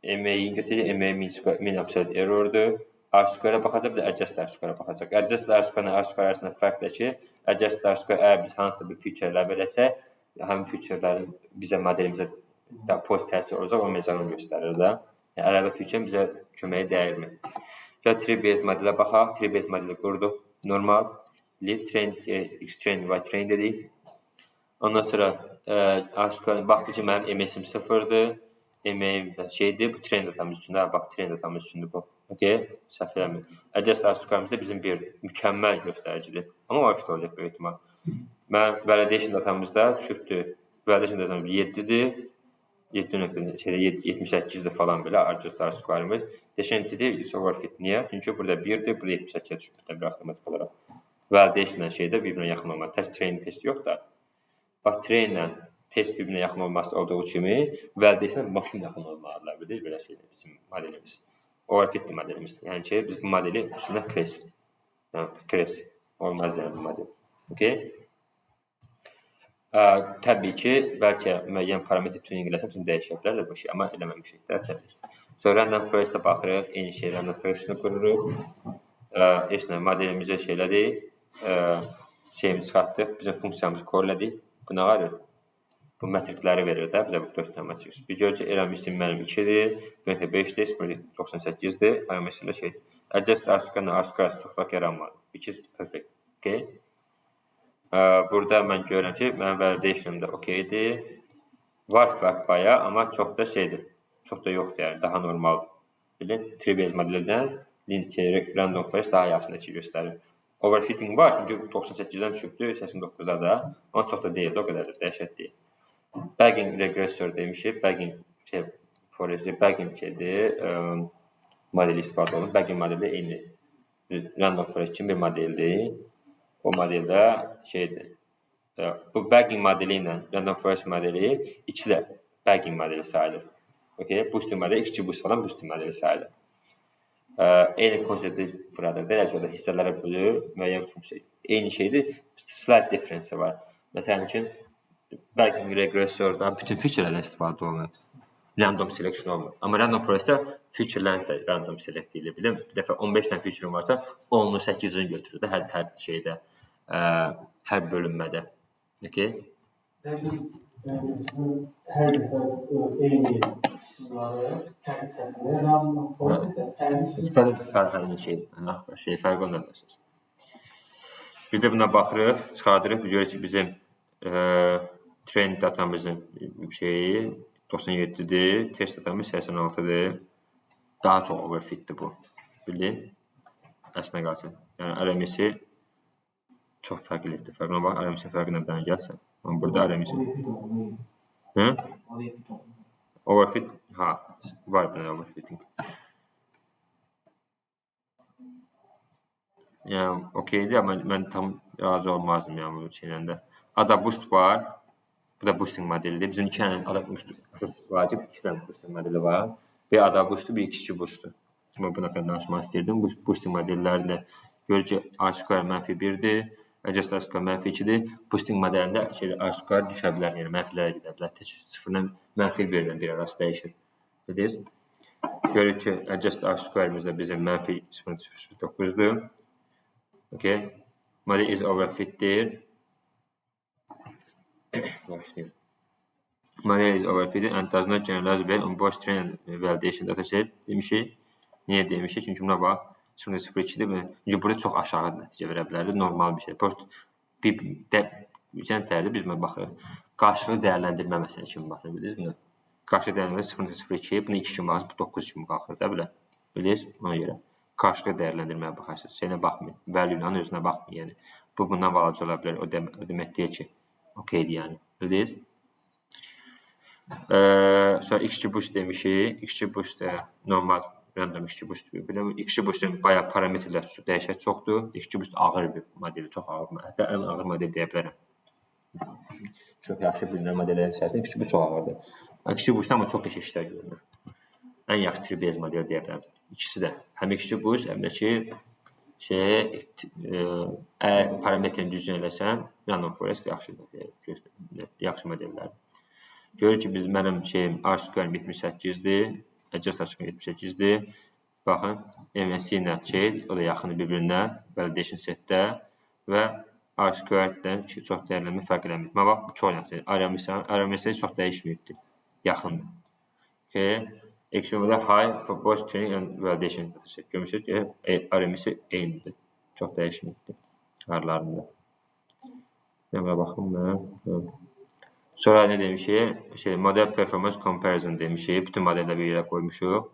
MA-yi götürəcək. MA mean absolute error-dur. R-square-ə baxacaq, bir də adjusted R-square-ə baxacaq. Adjusted R-square-la R-square arasında fərqdir ki, adjusted R-square əgər biz hansısa bir feature əlavə eləsək, həmin feature-lərin bizə modelimizə daha pozitiv təsir olacaq, olmayacağını göstərir də. Yəni əlavə feature bizə köməyə dəyirmi? Ya tree-based modelə baxaq. Tree-based modeli qurduq. Normal trend, X-trend, Y-trend dedik. Ondan sonra R-square baxdı ki, mənim MS'im 0-dır. MA-im də şeydir, bu trend datamız üçündür. Bax, trend datamız üçündür bu. Okay, səhv eləmir. Adjust R-square-imizdə bizim bir mükəmməl göstəricidir. Amma overfit olacaq böyük ehtimal. Mən validation datamızda düşübdür. Validation datamız 7-dir. 78-dir falan belə adjust R-square-imiz. Deşentidir, is overfit. Niyə? Çünki burada 1-dir, burada 78-ə düşübdür bir avtomatik olaraq. Validation-la şeydə bir-birinə yaxın olmalı. Test train test yox da. Bax, train-lə test bir-birinə yaxın olması olduğu kimi validation-la maksimum yaxın olmalıdırlar. Bilirsiniz belə şeydir bizim modelimiz. Overfit modelimiz. Yəni ki, biz bu modeli üstündə crash olmaz yəni bu model. Okay? Təbii ki, bəlkə müəyyən parametr tuning eləsəm üçün dəyişə bilər də bu şey, amma eləməmişik də təbii ki. Sonra random forest-ə baxırıq, eyni şey random forest-ını qururuq. Heç nə, modelimizə şeylədik, şeyimizi çıxartdıq, bizim funksiyamızı korlədik. Bu nə qarır? Bu mətrikləri verir də, bizə bu 4 dənə matrik. Biz görürük ki, RMS-im mənim 2-dir, BNP 5-dir, 98-dir, RMS-ilə şey. Adjust R-square çox fərq yaranmadı. Which is perfect. Okay? Burada mən görürəm ki, mənim validation'ım da okeydir. Var fərq baya, amma çox da şeydir. Çox da yoxdur yəni, daha normaldır. Bilin, tree-based modeldən random forest daha yaxşı nəticə göstərir. Overfitting var, çünki 98-dən düşübdür, 89-a da, amma çox da deyildi, o qədər də dəhşət deyil. Bagging regressor demişik, bagging şeydir, modeli istifadə olunur. Bagging modeli eyni random forest kimi bir modeldir. O modeldə şeydir. Bu bagging modeli ilə random forest modeli ikisi də bagging modeli sayılır. Okay? Boosting modeli, XG boost falan boosting modeli sayılır. Eyni konsepti fırladır. Deyək ki, o da hissələrə bölür, müəyyən funksiya. Eyni şeydir, slight difference var. Məsələn ki, bagging regressorda bütün featurelərdən istifadə olunur. Random selection olmur. Amma random forestdə featureləriniz də random select edilir. Bir dəfə 15 dənə feature'un varsa, 10'unu 8'ini götürür də hər şeydə, hər bölünmədə. Okay? Hər dəfə eyni üsulları tədqiq səthində random forest isə fərqli şeydir. Fərq ondadır. Bir də buna baxırıq, çıxardırıq, görürük ki, bizim trend datamızın şeyi 97'dir, test datamız 86'dır. Daha çox overfitdir bu. Bildin? Əslinə qalsın. Yəni RMS-i çox fərqlidir. Fərqinə bax, RMS-in fərqinə bir dənə gəlsən. Amma burada RMS-i... Overfit? Ha, var bir dənə overfitting. Yəni, okeydir, amma mən tam razı olmazdım yəni bu şeyləndə. AdaBoost var. Bu da boosting modelidir. Bizim 2 dənə AdaBoost vacib, 2 dənə boosting modeli var. Bir AdaBoost'dur, bir XG boost'dur. Amma buna qədər danışmaq istəyirdim. Bu boosting modellərində görür ki, R-square -1'dir, adjust R-square -2'dir. Boosting modelində R-square düşə bilər, yəni mənfilərə gedə bilər. 0-dan -1-dən bir arası dəyişir. Dediniz? Görür ki, adjust R-square-imizdə bizim -0.09'dur. Okay. Model is overfit'dir. Başlayayım. Model is overfitted and does not generalize based on both train and validation dataset demişik. Niyə demişik? Çünki buna bax, 0.02'dir. Çünki burada çox aşağı nəticə verə bilərdi, normal bir şey. Post bir tərdə biz baxırıq. Qarşılıqlı dəyərləndirmə məsələn kimi baxır, bilirsiniz? Qarşılıqlı dəyərləndirmə 0.02, bunu 2 kimi baxır, bu 9 kimi qalxır da belə. Bilirsiniz? Ona görə. Qarşılıqlı dəyərləndirməyə baxarsınız. Şeylə baxmayın. Value-ların özünə baxmayın. Yəni, bu bundan balaca ola bilər. O demək deyil ki, okeydir yəni. Bildiniz? Sonra XG boost demişik. XG boost normal random XG boost. XG boostun bayağı parametrlər dəyişək çoxdur. XG boost ağır bir modeli, çox ağır. Hətta ən ağır model deyə bilərəm. Çox yaxşı bilinən modellərin içərisində XG boost çox ağırdır. XG boostda amma çox işlər görünür. Ən yaxşı tree-based model deyə bilərəm. İkisi də. Həm XG boost, həm də ki parametrini düzgün eləsəm, random forest yaxşı modellərdir. Görür ki, mənim şeyim R-square 78'dir, adjust R-square 78'dir. Baxın, MSC ilə o da yaxını bir-birinə validation setdə və R-squared-dən çox dəyərlənmə fərq eləmir. Mən bax, bu çox yaxşı. RMS çox dəyişməyibdir. Yaxındır. Okay. Extremely high for both training and validation dataset. Görmüşsünüz ki, RMS eynidir. Çox dəyişməyibdir. Aralarında. Nəmə baxım mən. Sonra nə demişik? Model performance comparison demişik. Bütün modelləri bir yerə qoymuşuq.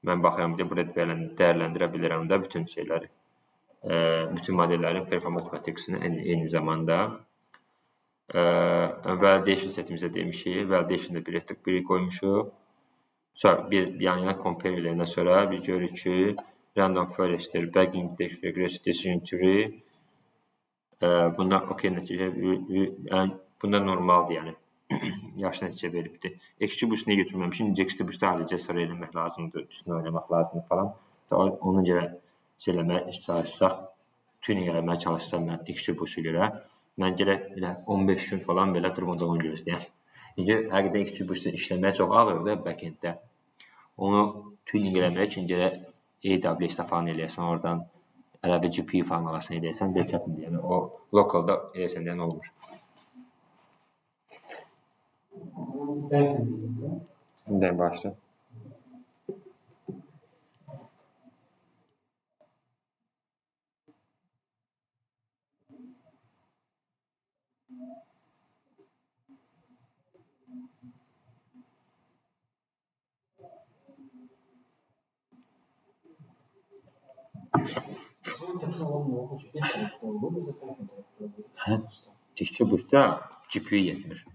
Mən baxıram ki, burada dəyərləndirə bilirəm də bütün şeyləri. Bütün modellərin performance matriksini eyni zamanda. Validation setimizə demişik. Validation'da bir qoymuşuq. Sonra bir yan-yana compare eləyəndən sonra biz görürük ki, random forestdir, bagging regressive decision tree. Bunlar okey nəticə, bunlar normaldır, yəni. Yaxşı nəticə veribdir. XGBoost niyə götürməmişim? XGBoost-da ayrıca sonra eləmək lazımdır, üstünə oynamaq lazımdır falan. Onun görə çalışsaq, tuning eləməyə çalışsam mən XGBoost-u görə. Mən gərək 15 gün falan belə durmancaq onu gözləyəm. Çünki həqiqətən XGBoost-u işləməyə çox ağırdır backenddə. Onu tuning eləmək üçün gərək AWS-də falan eləyəsən, oradan əlavə GPU falan alasını eləyəsən, bir çətindir. Yəni o lokalda eləyəsən deyən olmur. Bəli, başla. XGBoost-da GPU yetmir.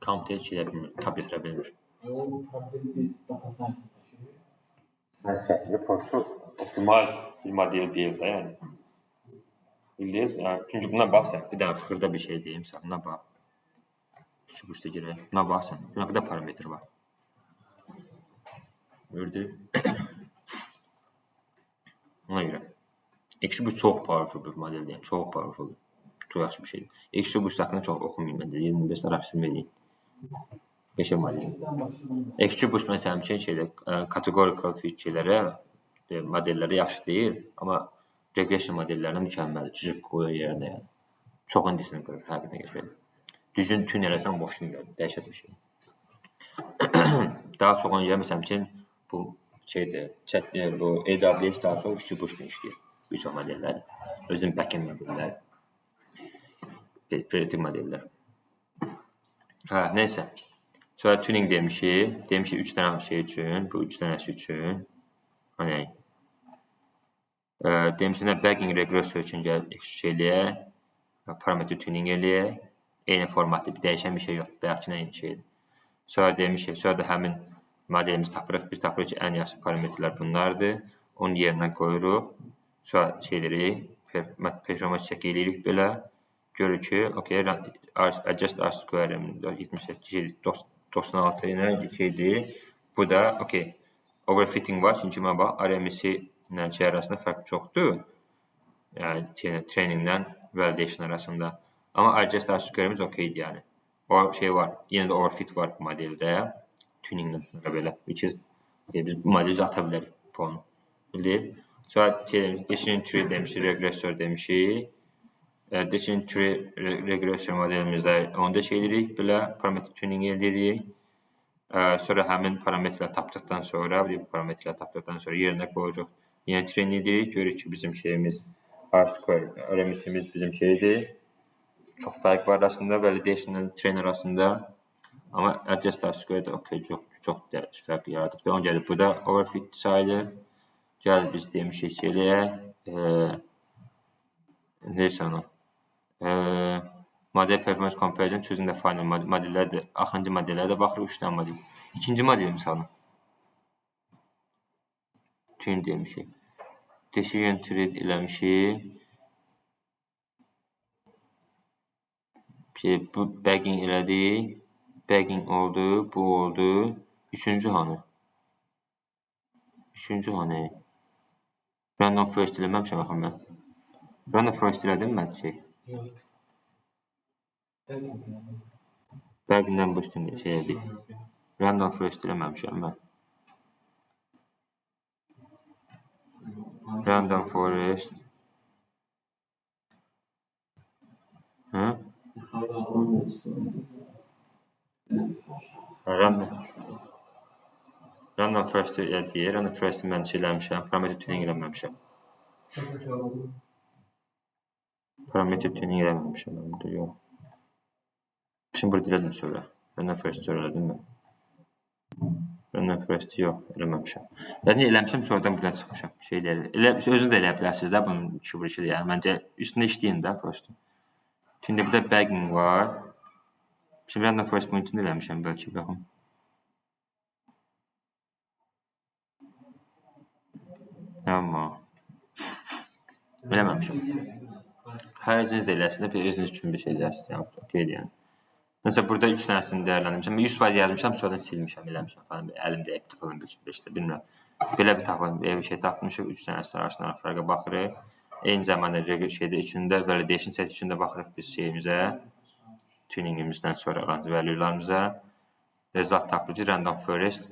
Kompüter çəkə bilmir, tab yetirə bilmir. O problemi biz data science daşıyırıq. Science çəkir, prosto optimize bir model deyil də, yəni. Bildiniz? Çünki buna baxsan, bir dənə xırda bir şey deyim sən, buna bax. XGBoost-da girək, buna baxsan, buna qədər parametr var. Gördük. Ona görə. XGBoost çox powerful bir modeldir, yəni çox powerful. Çox yaxşı bir şeydir. XGBoost haqqında çox oxumayın məncə, 25 araşdırma edin. Beşə model. XGBoost məsələn üçün categorical feature-lərə, modellərə yaxşı deyil, amma regression modellərinə mükəmməldir. Cücük qoyur yerinə, yəni. Çox indisini qırır, həqiqətən geçir. Düzgün tün eləsən, boşun gəlir, dəhşət bir şey. Daha çox ona görə məsələn üçün bu bu AWS daha çox XGBoost-la işləyir. Bir çox modellər, özün backend modellər, predictive modellər. Neysə. Sonra tuning demişik. Demişik 3 dənə şey üçün, bu 3 dənəsi üçün. Hani demişik nə bagging regressor üçün şeyləyə, parameter tuning eləyək. Eyni formatda bir dəyişən bir şey yoxdur. Bayaqkına eyni şeydir. Sonra demişik, sonra da həmin modelimizi tapırıq. Biz tapırıq ki, ən yaxşı parametrlər bunlardır. Onun yerinə qoyuruq. Sonra şeyləri, performans çək eləyirik belə. Görür ki, okay, adjust R-square 96 ilə şeydir. Bu da, okay, overfitting var. Çünki mən bax, RMS ilə şey arasında fərq çoxdur. Yəni, trainingdən validation arasında. Amma adjust R-square-imiz okeydir, yəni. O şey var, yenə də overfit var bu modeldə. Tuningdən sonra belə. Biz bu modeli ata bilərik bu onu. Bildik. Sonra decision tree demişik, regressor demişik. Decision tree regressor modelimizdə onu da şey edirik, belə parameter tuning edirik. Sonra həmin parametrləri tapdıqdan sonra, yerinə qoyuruq. Yəni train edirik, görürük ki, bizim şeyimiz R-square, RMS-imiz bizim şeydir. Çox fərq var arasında, validation ilə train arasında. Amma adjust R-square də okey, çox fərq yaradıbdır. Ona gəlir, bu da overfit sayılır. Gəlir, biz demişik ki, eləyək. Neysə onu. Model performance comparison choosing the final modellərdir. Axıncı modellərdə baxırıq 3 dənə model. İkinci model misalını. Tune demişik. Decision tree eləmişik. Bu bagging elədik. Bagging oldu, bu oldu. Üçüncü hanı? Random forest eləməmişəm axı mən. Random forest elədim mən şey. Yox. Baggingdən bu üstündə şey edik. Random forest eləməmişəm mən. Random forest. Hı? Yuxarıda olan da istiyorum. Random first deyir. Random first mən eləmişəm. Parameter tuning eləməmişəm. Parameter tuning eləməmişəm. Burada yox. Şimdi burada elədim sonra. Random first sonra elədim mən. Random first yox, eləməmişəm. Yəni eləmişəm, sonradan buradan çıxmışam. Özünüz də eləyə bilərsiniz də bunun 2-1-2-dir. Yəni məncə üstündə işləyin də prosto. Şimdi burada bagging var. Şimdi random first point-ini eləmişəm bəlkə baxım. Amma eləməmişəm. Hər özünüz də eləsiniz də özünüz üçün bir şey eləsiniz. Yəni okeydir yəni. Mesela burada 3 dənəsini dəyərləndirmişəm. 100% yazmışam, sonradan silmişəm, eləmişəm falan. Əlimdə falan bilmirəm. Belə bir şey tapmışıq. 3 dənəsinin arasında fərqə baxırıq. Eyni zamanda içində validation set içində baxırıq biz şeyimizə, tuningimizdən sonra olan value'larımıza. Result tapırıq. Random forest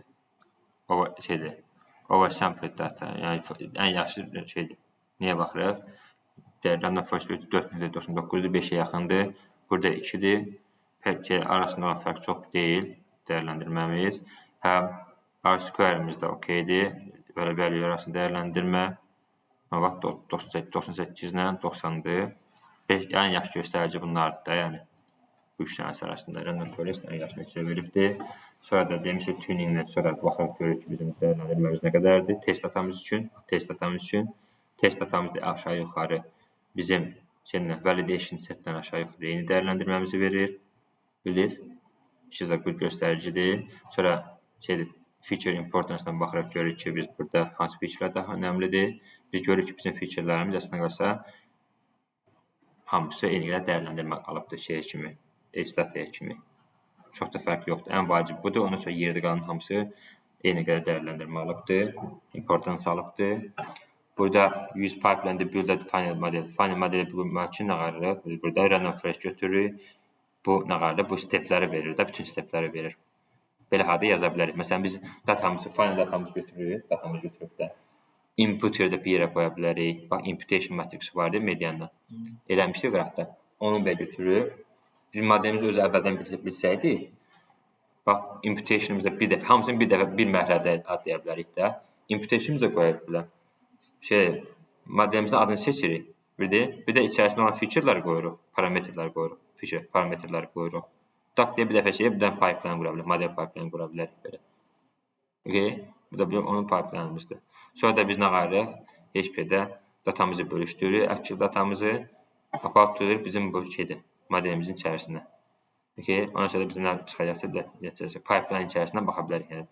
oversampled data. Yəni ən yaxşı şeydir. Niyə baxırıq? Random forest 4.99-dur, 5-ə yaxındır. Burada 2-dir. Arasında olan fərq çox deyil dəyərləndirməmiz. Həm R-square-imiz də okeydir. Belə value arasında dəyərləndirmə. 98 ilə 90-dır. Ən yaxşı göstərici bunlardır da, yəni. Bu 3 dənəsi arasında random forest ən yaxşı nəticə veribdir. Sonra da demişik tuninglə sonra baxaraq görürük ki, bizim dəyərləndirməmiz nə qədərdir. Test datamız da aşağı yuxarı bizim validation setdən aşağı yuxarı eyni dəyərləndirməmizi verir. Bildiniz? İşiniz də bu göstəricidir. Sonra feature importance-dan baxaraq görürük ki, biz burada hansı feature daha önəmlidir. Biz görürük ki, bizim featurelərimiz əslində qalsa hamısı eyni qədər dəyərləndirmə alıbdır kimi, statiyaya kimi. Çox da fərq yoxdur. Ən vacib budur. Ondan sonra yerdə qalan hamısı eyni qədər dəyərləndirmə alıbdır. Importance alıbdır. Burada use pipeline to build a final model. Final modeli bulmaq üçün nə qarırıq? Biz burada random forest götürürük. Bu nə qarırıq? Bu stepləri verir də, bütün stepləri verir. Belə halda yaza bilərik. Məsələn, biz final datamızı götürürük. Datamızı götürüb də input yerdə bir yerə qoya bilərik. Bax, imputation matriksi var deyil, mediandan. Eləmişdik qıraqda. Onu belə götürürük. Bizim modelimiz özü əvvəldən bilsəydi, bax, imputationımızda bir dəfə, hamısını bir dəfə bir mərhələdə adlaya bilərik də. Imputationımızı da qoya bilərik. Modelimizin adını seçirik. Bir də içərisində olan feature'ları qoyuruq, parametrləri qoyuruq. Feature parametrləri qoyuruq. Tak deyə bir dəfə bir dənə pipeline qura bilərik, model pipeline qura bilərik belə. Okay? Bu da onun pipeline'ımızdır. Sonra da biz nə qarırıq? HP-də datamızı bölüşdürürük, aktiv datamızı about tuturuq bizim bu modelimizin içərisində. Okay? Ondan sonra da biz nə çıxacaqsa pipeline içərisindən baxa bilərik.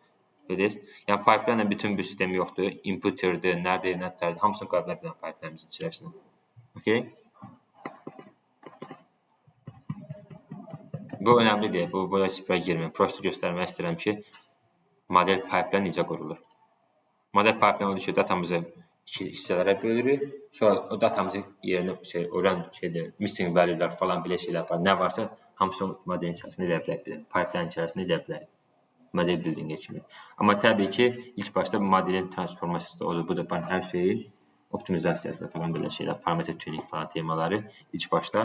Yəni pipeline bütün bir sistemi yoxdur. Inputerdir, nədir, hamısını qoya bilərik pipeline'imizin içərisinə. Okay? Bu önəmlidir. Bu sifrə girmir. Prosto göstərmək istəyirəm ki, model pipeline necə qurulur. Model pipeline odur ki, datamızı iki hissələrə bölürük. Sonra o datamızı yerinə missing value'lar falan belə şeylər var. Nə varsa hamısını modelin içərisində eləyə bilərik. Pipeline içərisində eləyə bilərik. Model building kimi. Amma təbii ki, ilk başda modelin transformasiyası da olur. Bu da hər şeyi optimizasiyası falan belə şeylər, parameter tuning falan temaları ilk başda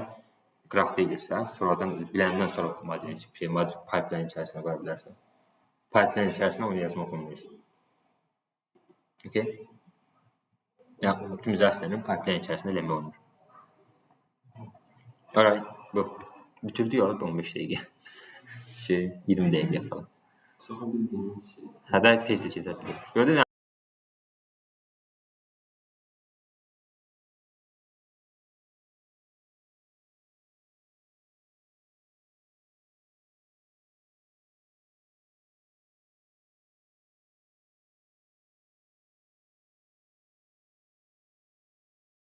qıraq deyilsə, sonradan biləndən sonra modelin pipeline içərisinə qoya bilərsən. Pipeline içərisində onu yazmaq olmuyor. Okay? Yəni, optimizasiyanın pipeline içərisində eləmək olmur. Alright, bu. Bitirdik ya 15 dəqiqə. 20 dəqiqə falan. Saha bildiğiniz şey. Hədə tez keçə bilir. Gördün